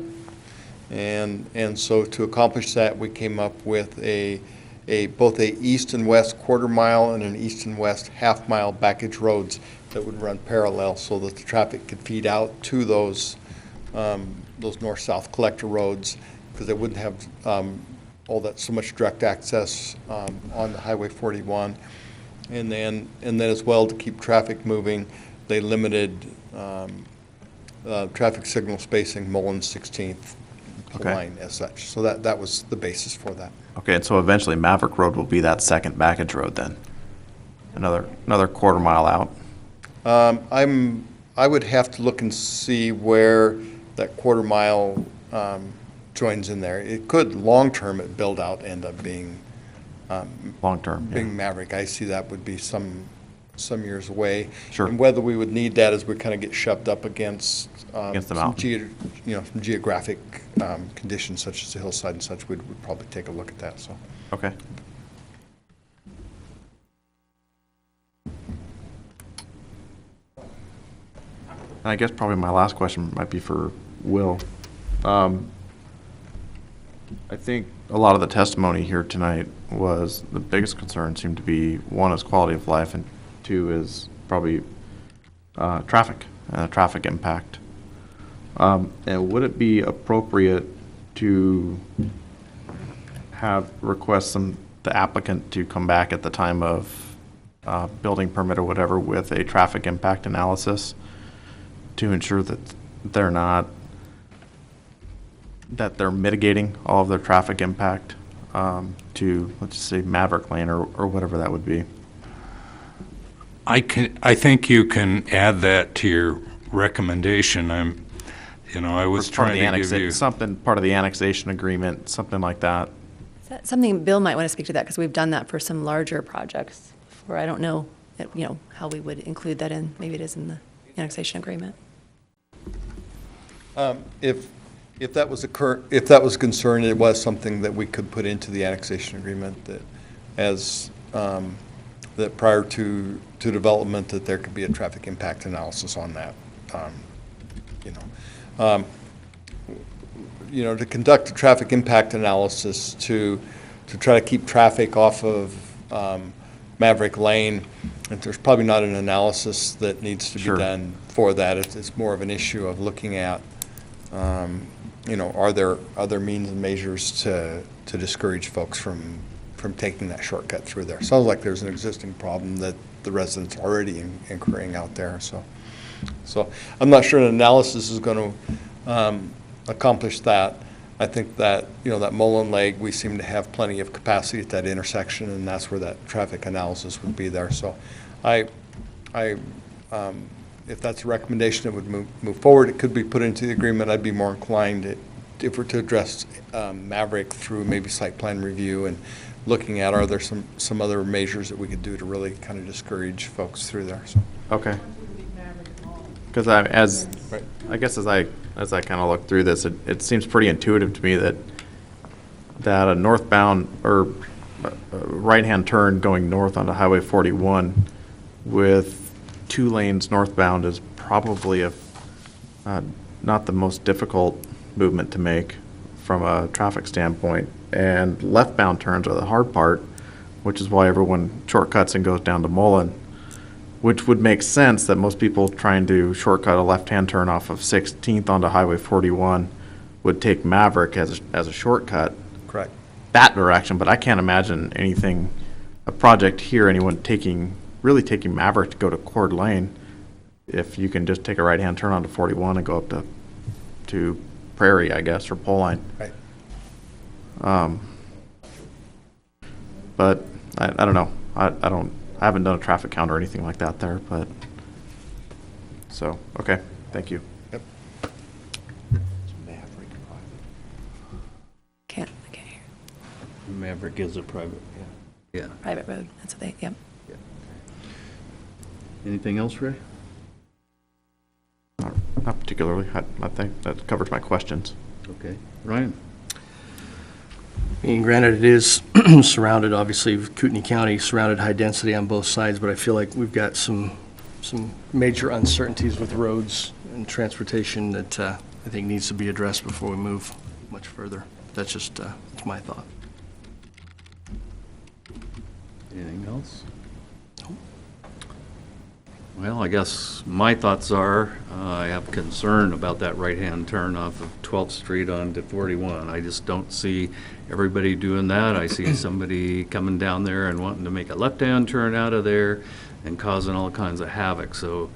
And so to accomplish that, we came up with both a east and west quarter mile and an east and west half mile backage roads that would run parallel so that the traffic could feed out to those north-south collector roads, because they wouldn't have so much direct access on the Highway 41. And then as well, to keep traffic moving, they limited traffic signal spacing Mullins 16th Okay. line as such. So that was the basis for that. Okay, and so eventually Maverick Road will be that second backage road then? Another quarter mile out? I would have to look and see where that quarter mile joins in there. It could, long-term, at build-out, end up being Long-term, yeah. Maverick. I see that would be some years away. Sure. And whether we would need that as we kind of get shoved up against Against the some mountain. some geographic conditions such as the hillside and such, we'd probably take a look at that, so. Okay. And I guess probably my last question might be for Will. I think a lot of the testimony here tonight was, the biggest concern seemed to be, one is quality of life, and two is probably traffic impact. And would it be appropriate to request the applicant to come back at the time of building permit or whatever with a traffic impact analysis to ensure that they're mitigating all of their traffic impact to, let's just say, Maverick Lane or whatever that would be? I think you can add that to your recommendation. I was trying to give you. Something, part of the annexation agreement, something like that. Is that something, Bill might want to speak to that, because we've done that for some larger projects before. I don't know, how we would include that in, maybe it is in the. annexation agreement. If that was a concern, it was something that we could put into the annexation agreement that as, that prior to development, that there could be a traffic impact analysis on that. To conduct a traffic impact analysis to try to keep traffic off of Maverick Lane, and there's probably not an analysis that needs to be done for that. It's more of an issue of looking at, are there other means and measures to discourage folks from taking that shortcut through there. Sounds like there's an existing problem that the residents are already incurring out there. So I'm not sure an analysis is going to accomplish that. I think that, that Mullen Lake, we seem to have plenty of capacity at that intersection, and that's where that traffic analysis would be there. So if that's a recommendation that would move forward, it could be put into the agreement. I'd be more inclined if we're to address Maverick through maybe site plan review and looking at, are there some other measures that we could do to really kind of discourage folks through there. So. Okay. Because I guess as I kind of look through this, it seems pretty intuitive to me that a northbound or a right-hand turn going north onto Highway 41 with 2 lanes northbound is probably not the most difficult movement to make from a traffic standpoint. And leftbound turns are the hard part, which is why everyone shortcuts and goes down to Mullen, which would make sense that most people trying to shortcut a left-hand turn off of 16th onto Highway 41 would take Maverick as a shortcut. Correct. That direction, but I can't imagine a project here, anyone really taking Maverick to go to Cord Lane, if you can just take a right-hand turn onto 41 and go up to Prairie, I guess, or Poline. Right. But I don't know. I haven't done a traffic count or anything like that there, but so okay. Thank you. Yep. I can't hear. Maverick is a private. Yeah. Private road, that's what they, yep. Anything else, Ray? Not particularly. I think that covers my questions. Okay. Ryan? And granted, it is surrounded, obviously, with Kootenai County, surrounded high density on both sides, but I feel like we've got some major uncertainties with roads and transportation that I think needs to be addressed before we move much further. That's just that's my thought. Anything else? Well, I guess my thoughts are, I have concern about that right-hand turn off of 12th Street onto 41. I just don't see everybody doing that. I see somebody coming down there and wanting to make a left-hand turn out of there and causing all kinds of havoc. So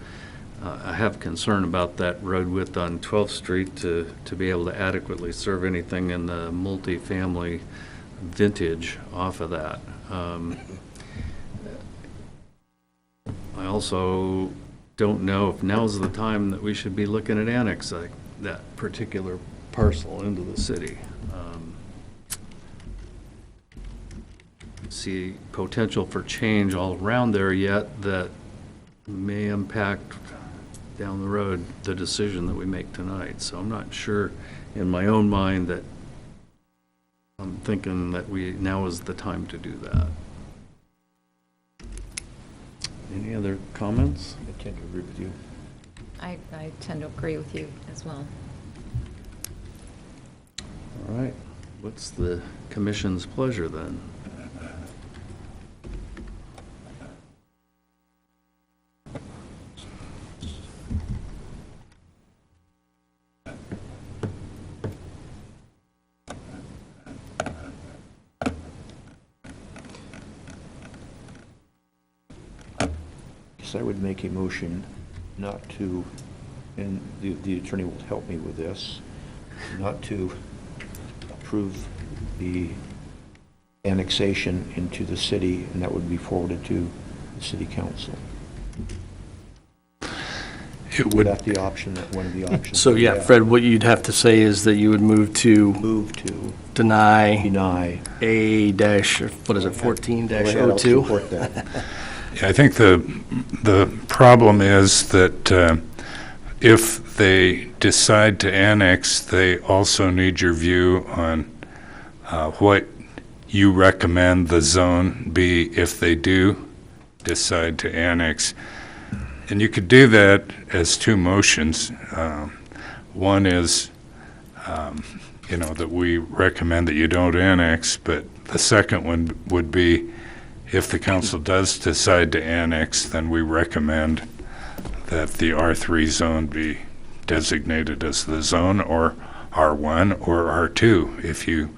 I have concern about that road width on 12th Street to be able to adequately serve anything in the multifamily vintage off of that. I also don't know if now's the time that we should be looking at annexing that particular parcel into the city. See potential for change all around there yet that may impact down the road the decision that we make tonight. So I'm not sure in my own mind that I'm thinking that now is the time to do that. Any other comments? I tend to agree with you. I tend to agree with you as well. All right. What's the commission's pleasure then? I would make a motion not to, and the attorney will help me with this, not to approve the annexation into the city, and that would be forwarded to the city council. It would. That's the option, one of the options. So yeah, Fred, what you'd have to say is that you would move to deny A dash, what is it, 14-02? Yeah, I think the problem is that if they decide to annex, they also need your view on what you recommend the zone be if they do decide to annex. And you could do that as two motions. One is, that we recommend that you don't annex, but the second one would be if the council does decide to annex, then we recommend that the R3 zone be designated as the zone, or R1 or R2, if you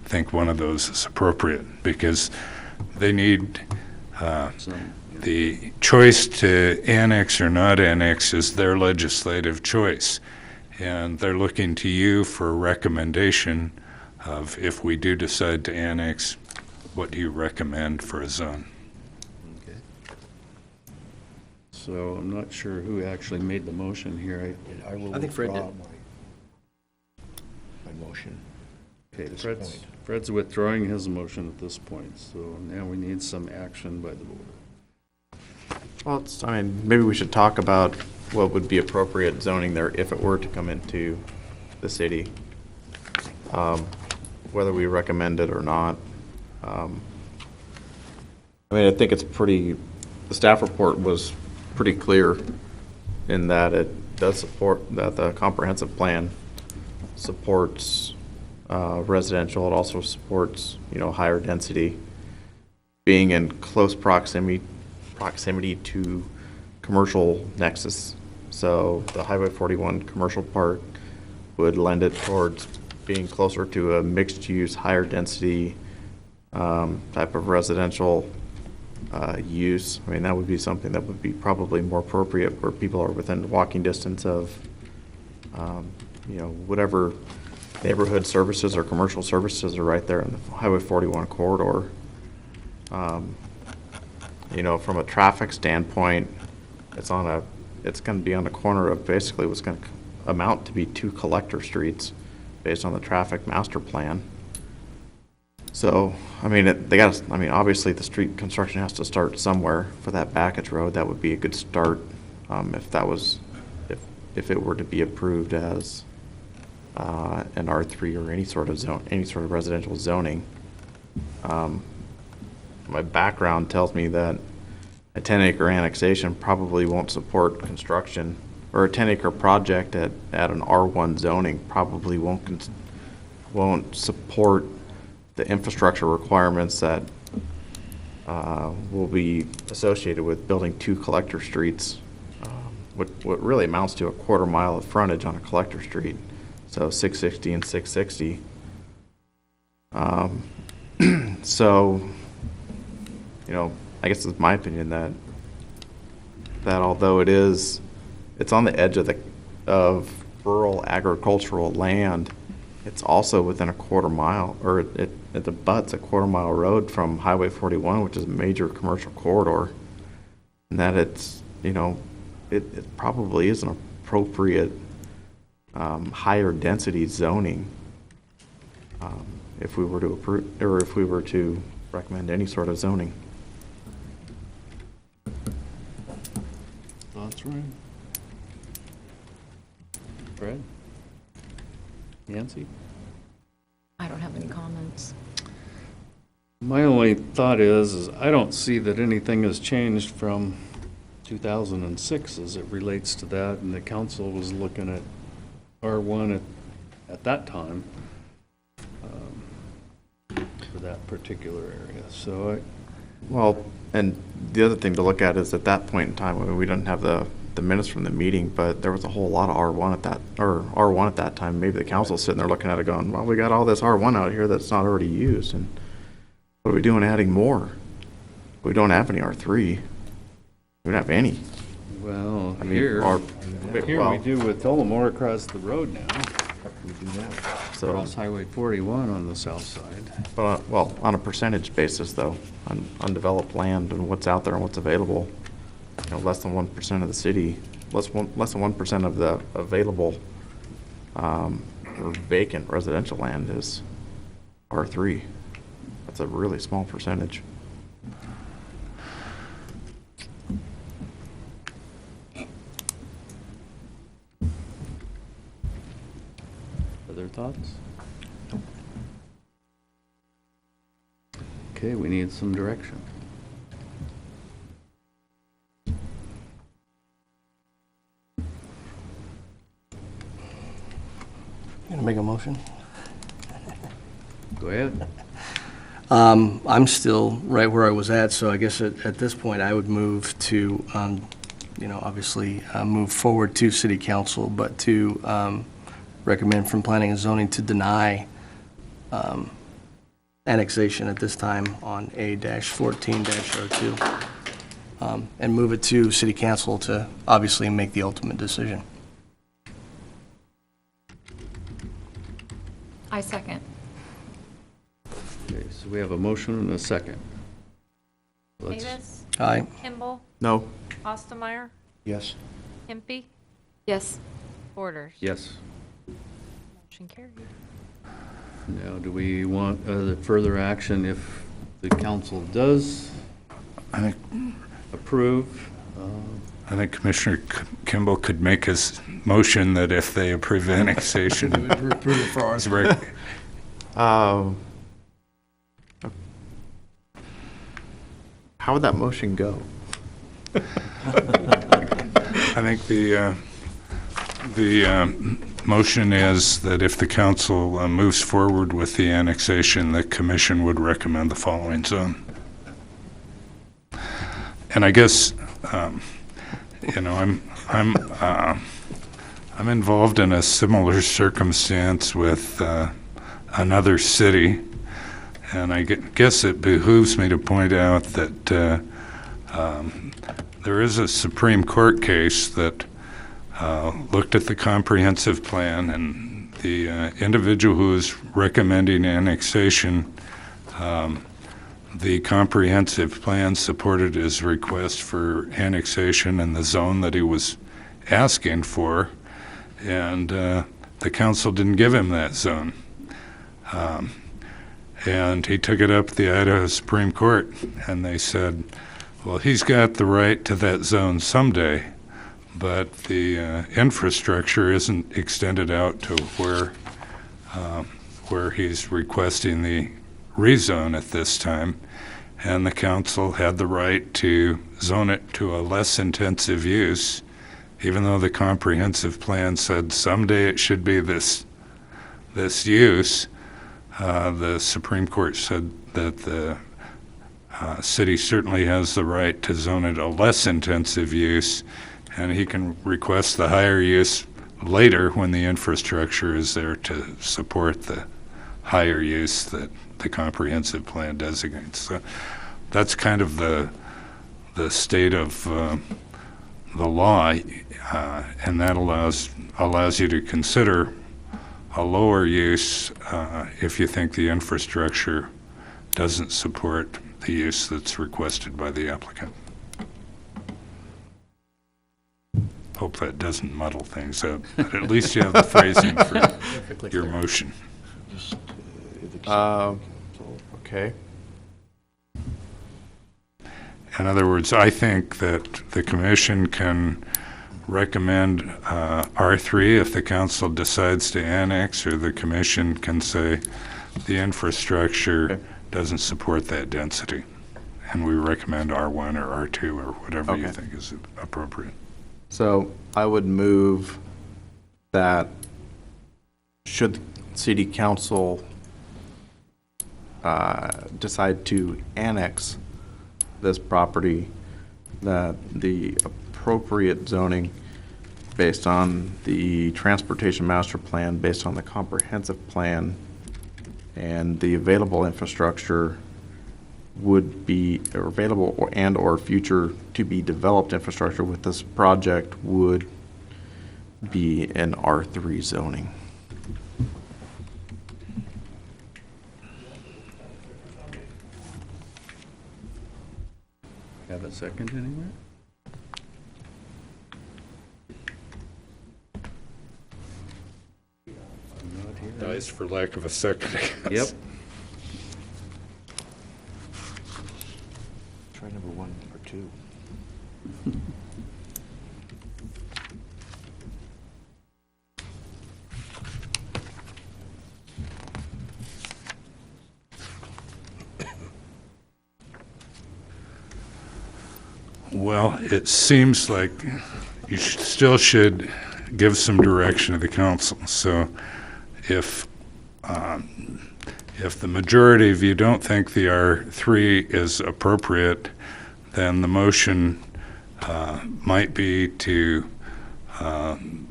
think one of those is appropriate, because they need the choice to annex or not annex is their legislative choice. And they're looking to you for a recommendation of, if we do decide to annex, what do you recommend for a zone? Okay. So I'm not sure who actually made the motion here. I will I think Fred withdraw did. my motion. Okay, at this Fred's, point. Fred's withdrawing his motion at this point, so now we need some action by the board. Well, maybe we should talk about what would be appropriate zoning there if it were to come into the city, whether we recommend it or not. I think it's the staff report was pretty clear in that it does support, that the comprehensive plan supports residential. It also supports, higher density, being in close proximity to commercial nexus. So the Highway 41 commercial park would lend it towards being closer to a mixed-use, higher density type of residential use. That would be something that would be probably more appropriate where people are within walking distance of, whatever neighborhood services or commercial services are right there in the Highway 41 corridor. From a traffic standpoint, it's going to be on the corner of basically what's going to amount to be 2 collector streets based on the traffic master plan. So, obviously the street construction has to start somewhere for that backage road. That would be a good start if it were to be approved as an R3 or any sort of residential zoning. My background tells me that a 10-acre annexation probably won't support construction, or a 10-acre project at an R1 zoning probably won't support the infrastructure requirements that will be associated with building 2 collector streets, what really amounts to a quarter mile of frontage on a collector street, so 660 and 660. So, I guess it's my opinion that although it's on the edge of rural agricultural land, it's also within a quarter mile, or it abuts a quarter mile road from Highway 41, which is a major commercial corridor, and that it probably is an appropriate higher density zoning if we were to approve, or if we were to recommend any sort of zoning. Thoughts, Ryan? Fred? Nancy? I don't have any comments. My only thought is I don't see that anything has changed from 2006 as it relates to that, and the council was looking at R1 at that time for that particular area. So Well, and the other thing to look at is at that point in time, we didn't have the minutes from the meeting, but there was a whole lot of R1 at that time. Maybe the council's sitting there looking at it going, well, we got all this R1 out here that's not already used, and what are we doing adding more? We don't have any R3. We don't have any. well, I mean, here well, we do with Tullamore across the road now. We do that. So, Across Highway 41 on the south side. well, on a percentage basis though, on undeveloped land and what's out there and what's available, less than 1% of the city, less than 1% of the available or vacant residential land is R3. That's a really small percentage. Other thoughts? Okay, we need some direction. Gonna make a motion? Go ahead. I'm still right where I was at, so I guess at this point, I would move to, obviously, move forward to city council, but to recommend from planning and zoning to deny annexation at this time on A-14-02, and move it to city council to obviously make the ultimate decision. I second. Okay, so we have a motion and a second. Let's- Davis, Aye. Kimball, No. Ostermeyer, Yes. Hempy, Yes. Borders. Yes. Motion carried. Now, do we want further action if the council does I think, approve? I think Commissioner Kimball could make his motion that if they approve annexation. Approve it for ours. How would that motion go? I think the motion is that if the council moves forward with the annexation, the commission would recommend the following zone. And I guess, I'm involved in a similar circumstance with another city, and I guess it behooves me to point out that there is a Supreme Court case that looked at the comprehensive plan, and the individual who is recommending annexation, the comprehensive plan supported his request for annexation in the zone that he was asking for, and the council didn't give him that zone. And he took it up to the Idaho Supreme Court, and they said, well, he's got the right to that zone someday, but the infrastructure isn't extended out to where he's requesting the rezone at this time, and the council had the right to zone it to a less intensive use, even though the comprehensive plan said someday it should be this use. The Supreme Court said that the city certainly has the right to zone it a less intensive use, and he can request the higher use later when the infrastructure is there to support the higher use that the comprehensive plan designates. So that's kind of the state of the law, and that allows you to consider a lower use if you think the infrastructure doesn't support the use that's requested by the applicant. Hope that doesn't muddle things up, but at least you have the phrasing for your motion. Okay. In other words, I think that the commission can recommend R3 if the council decides to annex, or the commission can say the infrastructure doesn't support that density, and we recommend R1 or R2 or whatever you think is appropriate. So I would move that should the city council decide to annex this property, that the appropriate zoning based on the transportation master plan, based on the comprehensive plan, and the available infrastructure would be available and/or future to be developed infrastructure with this project would be an R3 zoning. Have a second anywhere? Dies for lack of a second. Yep. Try number 1 or 2. Well, it seems like you still should give some direction to the council. So if the majority of you don't think the R3 is appropriate, then the motion might be to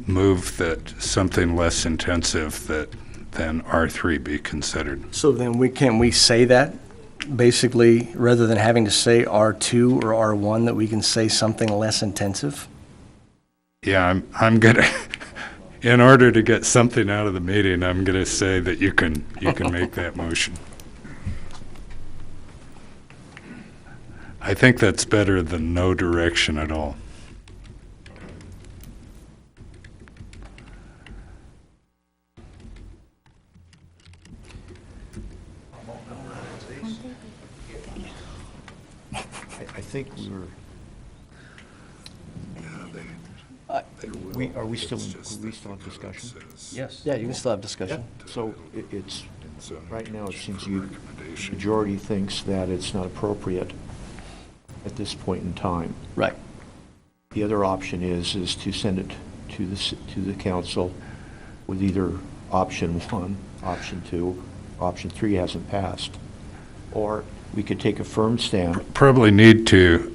move that something less intensive than R3 be considered. So then can we say that, basically, rather than having to say R2 or R1, that we can say something less intensive? Yeah, I'm gonna, in order to get something out of the meeting, I'm gonna say that you can make that motion. I think that's better than no direction at all. I think are we still in discussion? Yes. Yeah, you can still have discussion. So it's, right now, it seems the majority thinks that it's not appropriate at this point in time. Right. The other option is to send it to the council with either option 1, option 2, option 3 hasn't passed. Or we could take a firm stand. Probably need to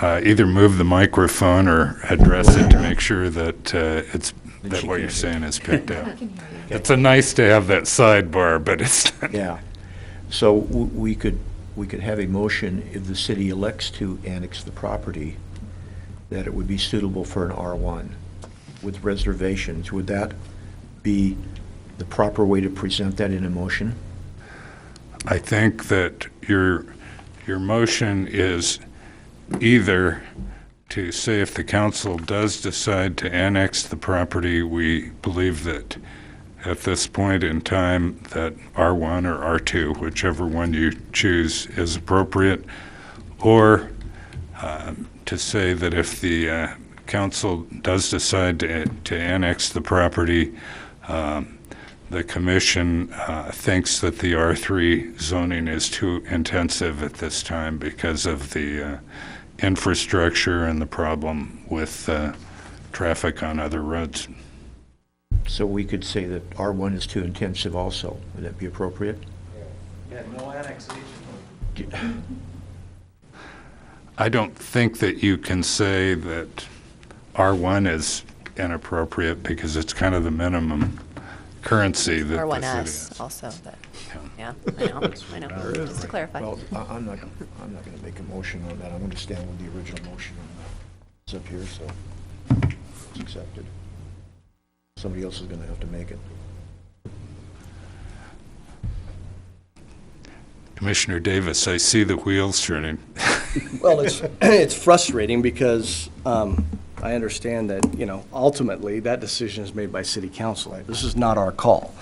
either move the microphone or address it to make sure that that what you're saying is picked up. It's a nice to have that sidebar, but it's not. Yeah. So we could have a motion if the city elects to annex the property, that it would be suitable for an R1 with reservations. Would that be the proper way to present that in a motion? I think that your motion is either to say if the council does decide to annex the property, we believe that at this point in time that R1 or R2, whichever one you choose, is appropriate, or to say that if the council does decide to annex the property, the commission thinks that the R3 zoning is too intensive at this time because of the infrastructure and the problem with traffic on other roads. So we could say that R1 is too intensive also. Would that be appropriate? Yeah, no annexation. I don't think that you can say that R1 is inappropriate because it's kind of the minimum currency that Or the city 1S has. also, but, yeah, I know, just to clarify. Well, I'm not going to make a motion on that. I'm going to stand with the original motion that's up here, so it's accepted. Somebody else is going to have to make it. Commissioner Davis, I see the wheels turning. Well, it's frustrating because I understand that, ultimately, that decision is made by city council. This is not our call.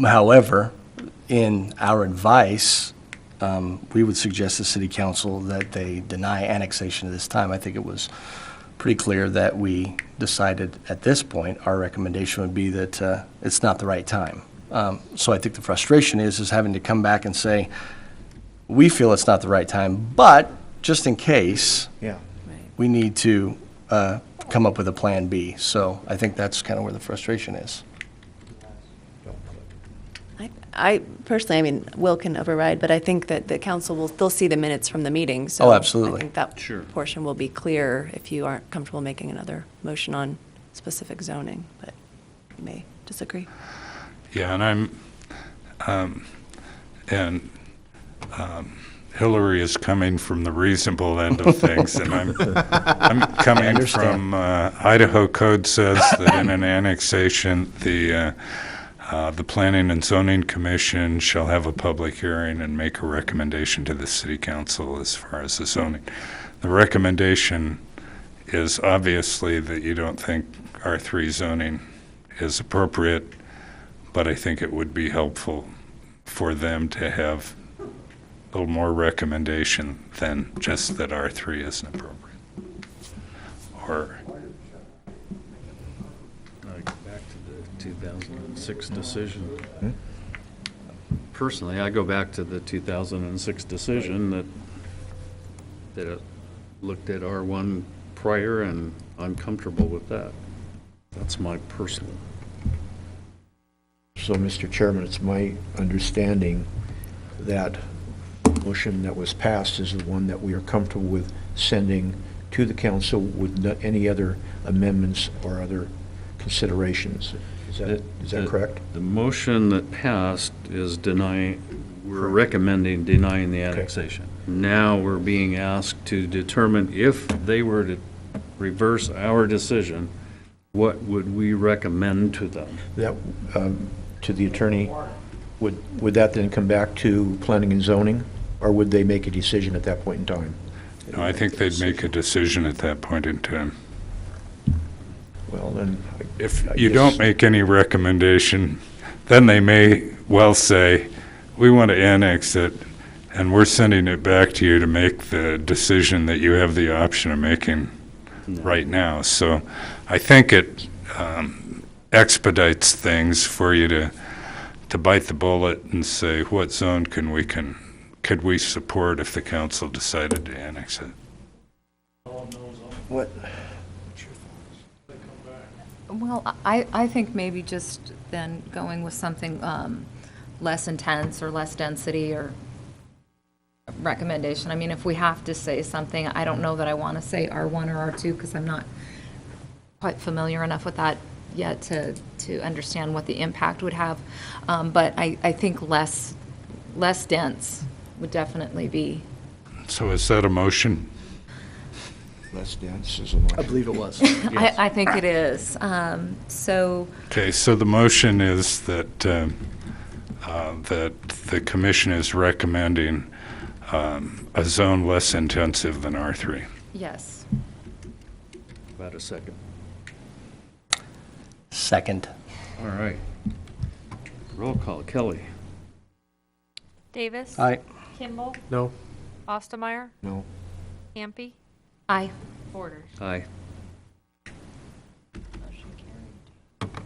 However, in our advice, we would suggest to city council that they deny annexation at this time. I think it was pretty clear that we decided at this point, our recommendation would be that it's not the right time. So I think the frustration is having to come back and say, we feel it's not the right time, but just in case, Yeah. we need to come up with a plan B. So I think that's kind of where the frustration is. I personally, Will can override, but I think that the council will still see the minutes from the meeting, so. Oh, absolutely. I think that Sure. portion will be clear if you aren't comfortable making another motion on specific zoning, but you may disagree. Yeah, and Hillary is coming from the reasonable end of things, and I'm coming from Idaho code says that in an annexation, the Planning and Zoning Commission shall have a public hearing and make a recommendation to the City Council as far as the zoning. The recommendation is obviously that you don't think R3 zoning is appropriate, but I think it would be helpful for them to have a little more recommendation than just that R3 isn't appropriate. Or Back to the 2006 decision. Personally, I go back to the 2006 decision that looked at R1 prior, and I'm comfortable with that. That's my personal. So, Mr. Chairman, it's my understanding that motion that was passed is the one that we are comfortable with sending to the council with any other amendments or other considerations. Is that correct? The motion that passed is denying, we're recommending denying the annexation. Now we're being asked to determine if they were to reverse our decision, what would we recommend to them? That, to the attorney, would that then come back to planning and zoning, or would they make a decision at that point in time? No, I think they'd make a decision at that point in time. Well, then. If you don't make any recommendation, then they may well say, we want to annex it, and we're sending it back to you to make the decision that you have the option of making right now. So I think it expedites things for you to bite the bullet and say, what zone could we support if the council decided to annex it? What? Well, I think maybe just then going with something less intense or less density or recommendation. I mean, if we have to say something, I don't know that I want to say R1 or R2 because I'm not quite familiar enough with that yet to understand what the impact would have. But I think less dense would definitely be. So is that a motion? Less dense is a motion. I believe it was. I think it is. So. Okay, so the motion is that that the commission is recommending a zone less intensive than R3. Yes. About a second. Second. All right. Roll call. Kelly? Davis? Aye. Kimball? No. Ostermeyer? No. Hampi? Aye. Borders? Aye. Motion carried.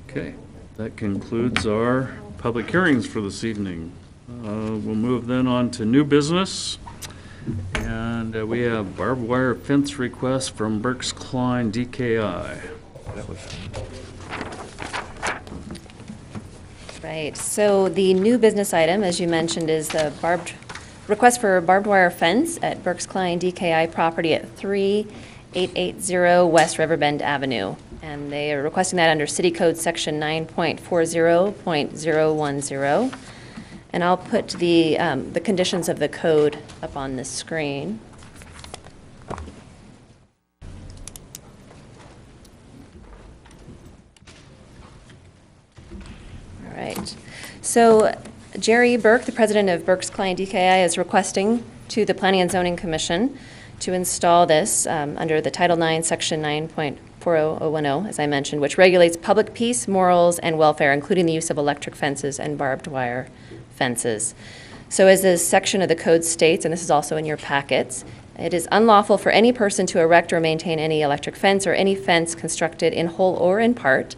Okay, that concludes our public hearings for this evening. We'll move then on to new business. And we have barbed wire fence request from Berks Klein DKI. Right, so the new business item, as you mentioned, is the request for barbed wire fence at Berks Klein DKI property at 3880 West Riverbend Avenue. And they are requesting that under City Code Section 9.40.010. And I'll put the conditions of the code up on the screen. All right. So Jerry Burke, the president of Berks Klein DKI, is requesting to the Planning and Zoning Commission to install this under the Title IX, Section 9.40010, as I mentioned, which regulates public peace, morals, and welfare, including the use of electric fences and barbed wire fences. So as this section of the code states, and this is also in your packets, it is unlawful for any person to erect or maintain any electric fence or any fence constructed in whole or in part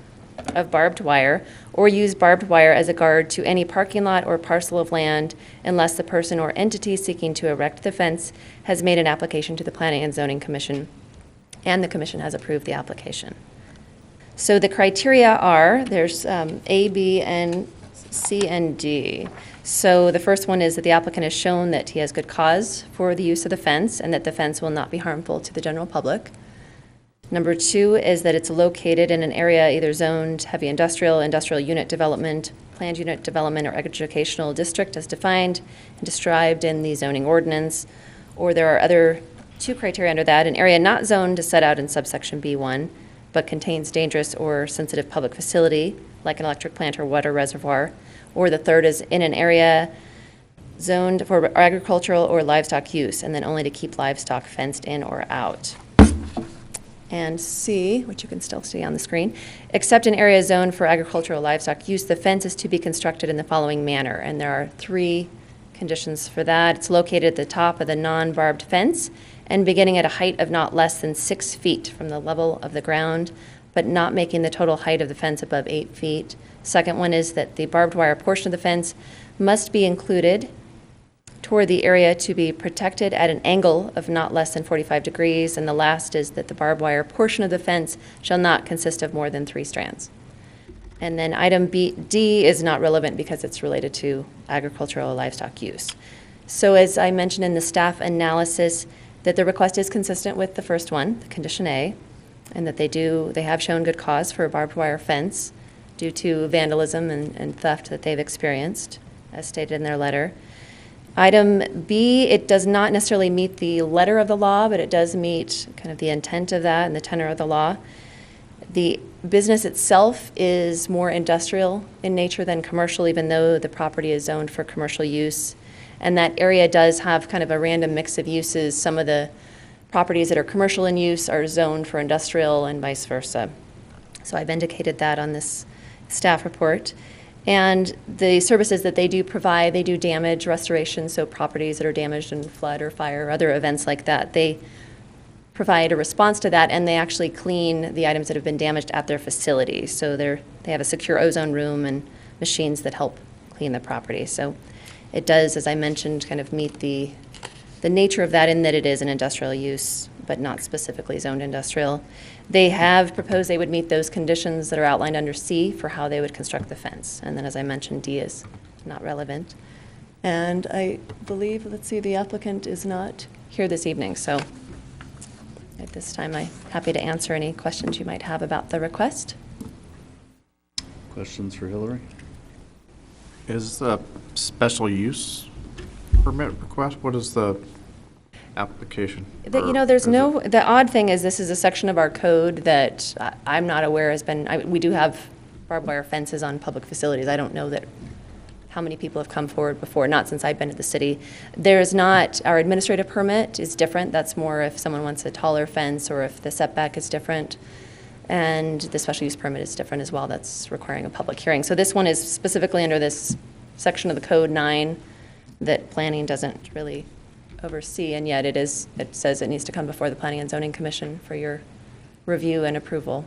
of barbed wire or use barbed wire as a guard to any parking lot or parcel of land unless the person or entity seeking to erect the fence has made an application to the Planning and Zoning Commission and the Commission has approved the application. So the criteria are, there's A, B, and C, and D. So the first one is that the applicant has shown that he has good cause for the use of the fence and that the fence will not be harmful to the general public. Number 2 is that it's located in an area either zoned heavy industrial unit development, planned unit development, or educational district as defined and described in the zoning ordinance. Or there are other 2 criteria under that, an area not zoned is set out in subsection B1, but contains dangerous or sensitive public facility, like an electric plant or water reservoir. Or the third is in an area zoned for agricultural or livestock use, and then only to keep livestock fenced in or out. And C, which you can still see on the screen, except in area zoned for agricultural livestock use, the fence is to be constructed in the following manner. And there are 3 conditions for that. It's located at the top of the non-barbed fence and beginning at a height of not less than 6 feet from the level of the ground. but not making the total height of the fence above 8 feet. Second one is that the barbed wire portion of the fence must be included toward the area to be protected at an angle of not less than 45 degrees. And the last is that the barbed wire portion of the fence shall not consist of more than 3 strands. And then item D is not relevant because it's related to agricultural livestock use. So as I mentioned in the staff analysis, that the request is consistent with the first one, the condition A, and that they have shown good cause for a barbed wire fence due to vandalism and theft that they've experienced, as stated in their letter. Item B, it does not necessarily meet the letter of the law, but it does meet kind of the intent of that and the tenor of the law. The business itself is more industrial in nature than commercial, even though the property is zoned for commercial use. And that area does have kind of a random mix of uses. Some of the properties that are commercial in use are zoned for industrial and vice versa. So I've indicated that on this staff report. And the services that they do provide, they do damage restoration, so properties that are damaged in flood or fire or other events like that, they provide a response to that, and they actually clean the items that have been damaged at their facility. So they have a secure ozone room and machines that help clean the property. So it does, as I mentioned, kind of meet the nature of that in that it is an industrial use, but not specifically zoned industrial. They have proposed they would meet those conditions that are outlined under C for how they would construct the fence. And then, as I mentioned, D is not relevant. And I believe, let's see, the applicant is not here this evening. So at this time, I'm happy to answer any questions you might have about the request. Questions for Hillary? Is the special use permit request, what is the application? The odd thing is this is a section of our code that I'm not aware has been, we do have barbed wire fences on public facilities. I don't know that how many people have come forward before, not since I've been at the city. There's not, our administrative permit is different. That's more if someone wants a taller fence or if the setback is different. And the special use permit is different as well. That's requiring a public hearing. So this one is specifically under this section of the code 9 that planning doesn't really oversee, and yet it says it needs to come before the Planning and Zoning Commission for your review and approval.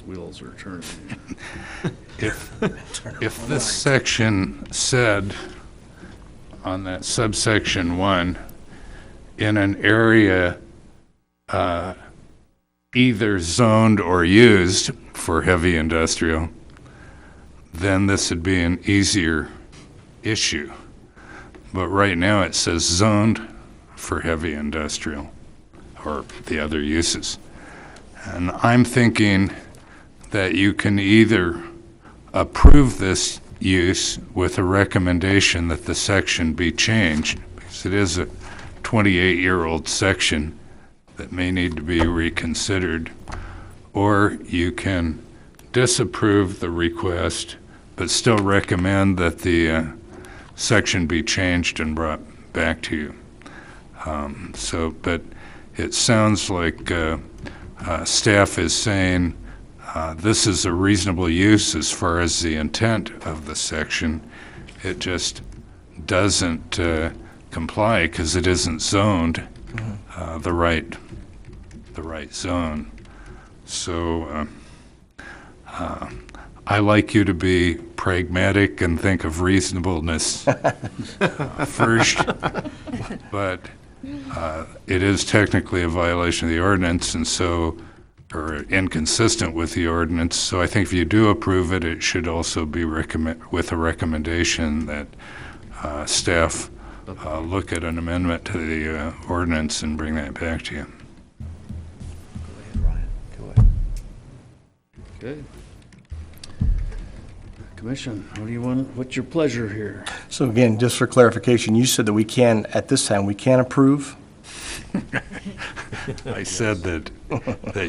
Wheels are turning. If this section said on that subsection 1, in an area either zoned or used for heavy industrial, then this would be an easier issue. But right now it says zoned for heavy industrial or the other uses. And I'm thinking that you can either approve this use with a recommendation that the section be changed, because it is a 28-year-old section that may need to be reconsidered, or you can disapprove the request but still recommend that the section be changed and brought back to you. But it sounds like staff is saying this is a reasonable use as far as the intent of the section. It just doesn't comply because it isn't zoned the right zone. So I like you to be pragmatic and think of reasonableness first, but it is technically a violation of the ordinance, and so, or inconsistent with the ordinance. So I think if you do approve it, it should also be with a recommendation that staff look at an amendment to the ordinance and bring that back to you. Go ahead, Ryan. Go ahead. Okay. Commission, what do you want? What's your pleasure here? So again, just for clarification, you said that we can, at this time, we can approve? I said that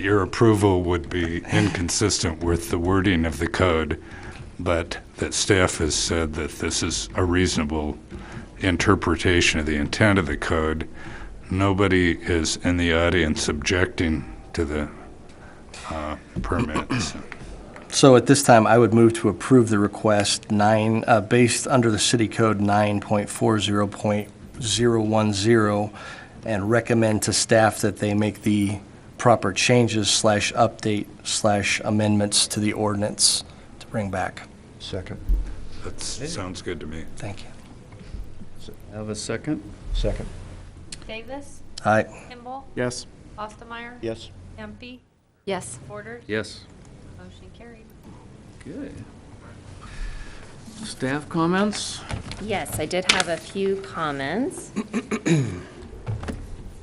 your approval would be inconsistent with the wording of the code, but that staff has said that this is a reasonable interpretation of the intent of the code. Nobody is in the audience objecting to the permits. So at this time, I would move to approve the request based under the city code 9.40.010 and recommend to staff that they make the proper changes / update / amendments to the ordinance to bring back. Second. That sounds good to me. Thank you. Have a second? Second. Davis, Aye. Kimball, Yes. Ostermeyer. Yes. Empey, Yes. Borders. Yes. Motion carried. Good. Staff comments? Yes, I did have a few comments.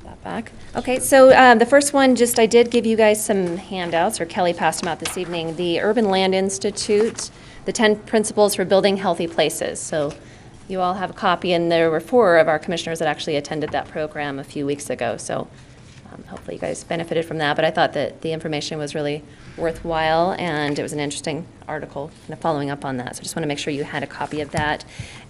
That back. Okay, so the first one, just I did give you guys some handouts, or Kelly passed them out this evening. The Urban Land Institute, the 10 principles for building healthy places. So you all have a copy, and there were 4 of our commissioners that actually attended that program a few weeks ago. So hopefully you guys benefited from that, but I thought that the information was really worthwhile, and it was an interesting article kind of following up on that. So I just want to make sure you had a copy of that.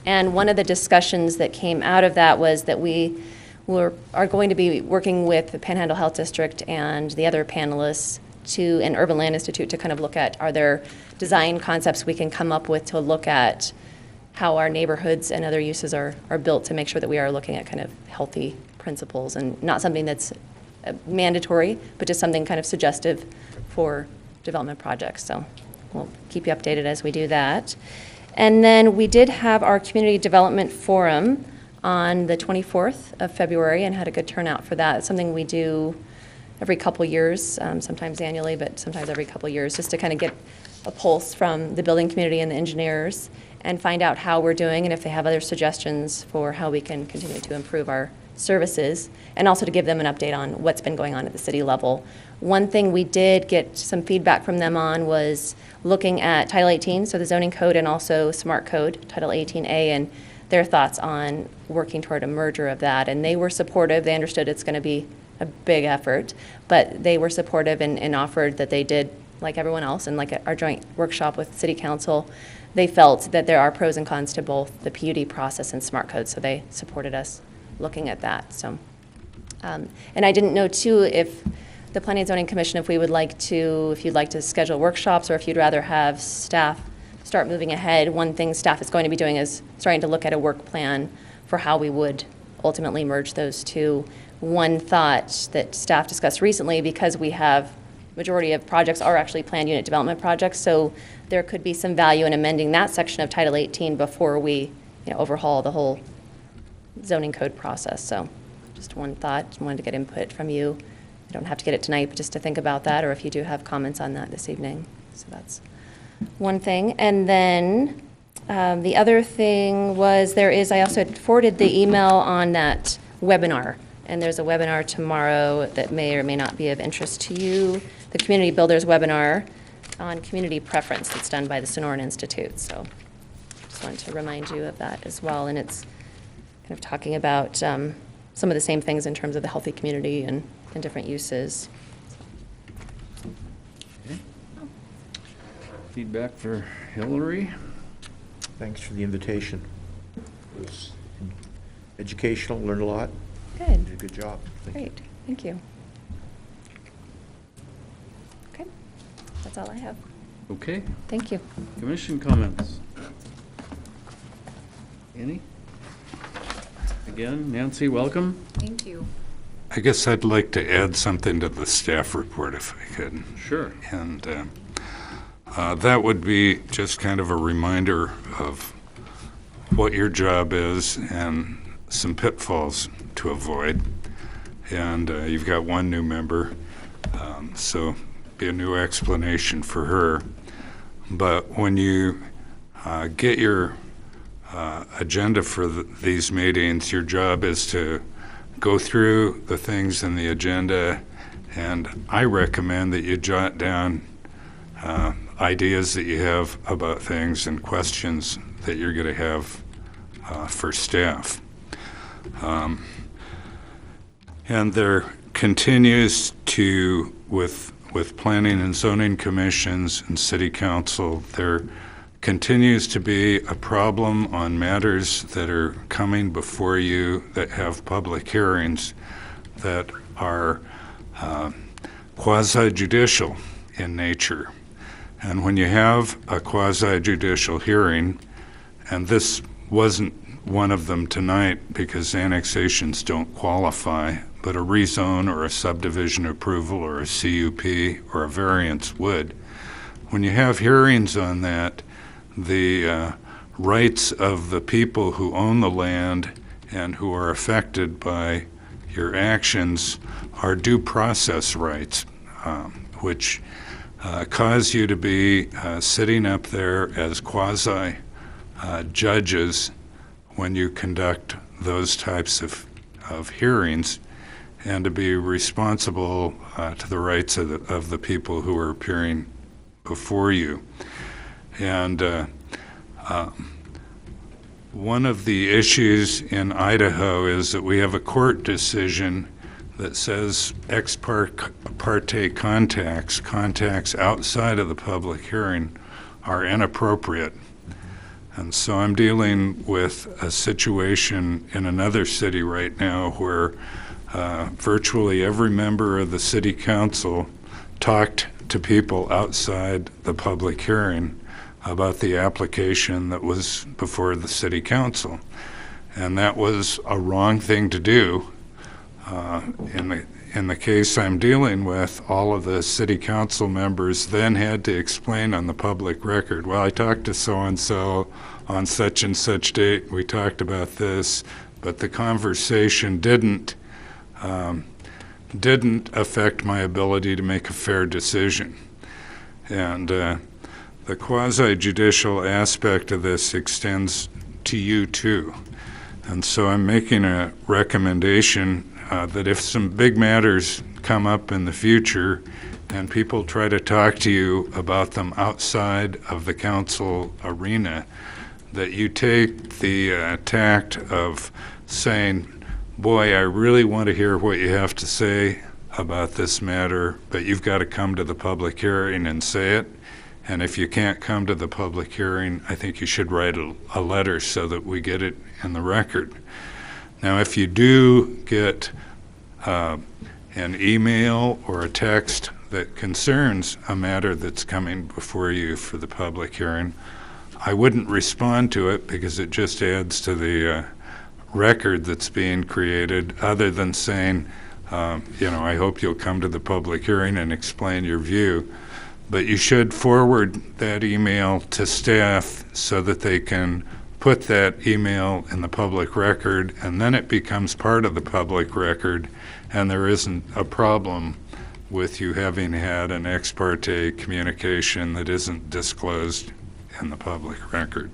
And one of the discussions that came out of that was that we are going to be working with the Panhandle Health District and the other panelists and Urban Land Institute to kind of look at, are there design concepts we can come up with to look at how our neighborhoods and other uses are built, to make sure that we are looking at kind of healthy principles and not something that's mandatory, but just something kind of suggestive for development projects. So we'll keep you updated as we do that. And then we did have our community development forum on the 24th of February and had a good turnout for that. It's something we do every couple years, sometimes annually, but sometimes every couple years, just to kind of get a pulse from the building community and the engineers and find out how we're doing and if they have other suggestions for how we can continue to improve our services, and also to give them an update on what's been going on at the city level. One thing we did get some feedback from them on was looking at Title 18, so the zoning code, and also Smart Code, Title 18A, and their thoughts on working toward a merger of that. And they were supportive. They understood it's going to be a big effort, but they were supportive and offered that they did, like everyone else, and like at our joint workshop with City Council, they felt that there are pros and cons to both the PUD process and Smart Code, so they supported us looking at that. So, and I didn't know too if the Planning and Zoning Commission, if you'd like to schedule workshops, or if you'd rather have staff start moving ahead. One thing staff is going to be doing is starting to look at a work plan for how we would ultimately merge those two. One thought that staff discussed recently, because we have majority of projects are actually planned unit development projects, so there could be some value in amending that section of Title 18 before we overhaul the whole zoning code process. So just one thought, wanted to get input from you. You don't have to get it tonight, but just to think about that, or if you do have comments on that this evening. So that's one thing. And then the other thing was I also forwarded the email on that webinar, and there's a webinar tomorrow that may or may not be of interest to you, the Community Builders webinar on community preference that's done by the Sonoran Institute. So just wanted to remind you of that as well. And it's kind of talking about some of the same things in terms of the healthy community and different uses. Okay. Feedback for Hillary. Thanks for the invitation. It was educational, learned a lot. Good. Did a good job. Thank you. Great. Thank you. Okay. That's all I have. Okay. Thank you. Commission comments? Any? Again, Nancy, welcome. Thank you. I guess I'd like to add something to the staff report if I could. Sure. And that would be just kind of a reminder of what your job is and some pitfalls to avoid. And you've got one new member, so be a new explanation for her. But when you get your agenda for these meetings, your job is to go through the things in the agenda, and I recommend that you jot down ideas that you have about things and questions that you're going to have for staff. And there continues to, with planning and zoning commissions and city council, there continues to be a problem on matters that are coming before you that have public hearings that are quasi-judicial in nature. And when you have a quasi-judicial hearing, and this wasn't one of them tonight because annexations don't qualify, but a rezone or a subdivision approval or a CUP or a variance would. When you have hearings on that, the rights of the people who own the land and who are affected by your actions are due process rights, which cause you to be sitting up there as quasi judges when you conduct those types of hearings, and to be responsible to the rights of the people who are appearing before you. And one of the issues in Idaho is that we have a court decision that says ex parte contacts outside of the public hearing are inappropriate. And so I'm dealing with a situation in another city right now where virtually every member of the city council talked to people outside the public hearing about the application that was before the city council. And that was a wrong thing to do. In the case I'm dealing with, all of the city council members then had to explain on the public record, well, I talked to so-and-so on such and such date, we talked about this, but the conversation didn't affect my ability to make a fair decision. And the quasi-judicial aspect of this extends to you too. And so I'm making a recommendation that if some big matters come up in the future and people try to talk to you about them outside of the council arena, that you take the tact of saying, boy, I really want to hear what you have to say about this matter, but you've got to come to the public hearing and say it. And if you can't come to the public hearing, I think you should write a letter so that we get it in the record. Now, if you do get an email or a text that concerns a matter that's coming before you for the public hearing, I wouldn't respond to it because it just adds to the record that's being created, other than saying, I hope you'll come to the public hearing and explain your view. But you should forward that email to staff so that they can put that email in the public record, and then it becomes part of the public record, and there isn't a problem with you having had an ex parte communication that isn't disclosed in the public record.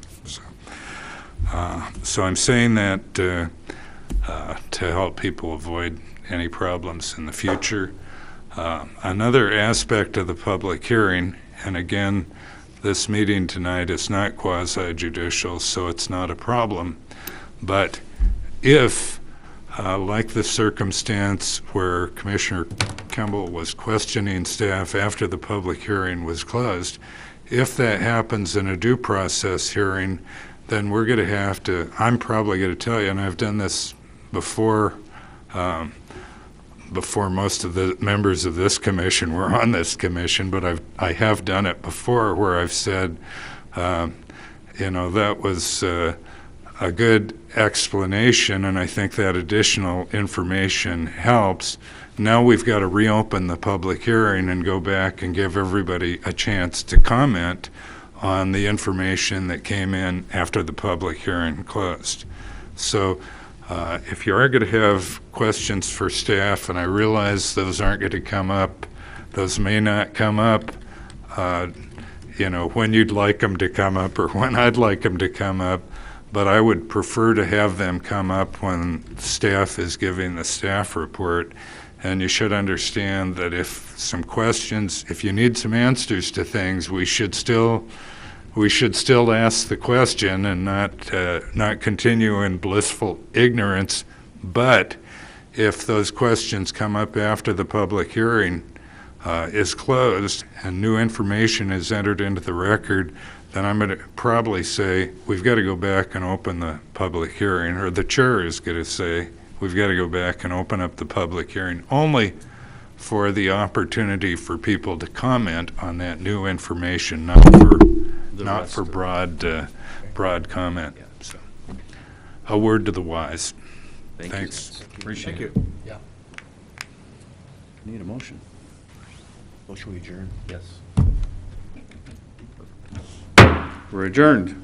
So I'm saying that to help people avoid any problems in the future. Another aspect of the public hearing, and again, this meeting tonight is not quasi-judicial, so it's not a problem, but if, like the circumstance where Commissioner Kimball was questioning staff after the public hearing was closed, if that happens in a due process hearing, then we're going to have to, I'm probably going to tell you, and I've done this before most of the members of this commission were on this commission, but I have done it before where I've said, that was a good explanation, and I think that additional information helps. Now we've got to reopen the public hearing and go back and give everybody a chance to comment on the information that came in after the public hearing closed. So if you are going to have questions for staff, and I realize those aren't going to come up, those may not come up, when you'd like them to come up or when I'd like them to come up, but I would prefer to have them come up when staff is giving the staff report. And you should understand that if you need some answers to things, we should still ask the question and not continue in blissful ignorance. But if those questions come up after the public hearing is closed and new information is entered into the record, then I'm going to probably say we've got to go back and open the public hearing, or the chair is going to say we've got to go back and open up the public hearing only for the opportunity for people to comment on that new information, not for broad comment. So, a word to the wise. Thank you. Thanks. Appreciate it. Yeah. Need a motion? Motion we adjourn. Yes. We're adjourned.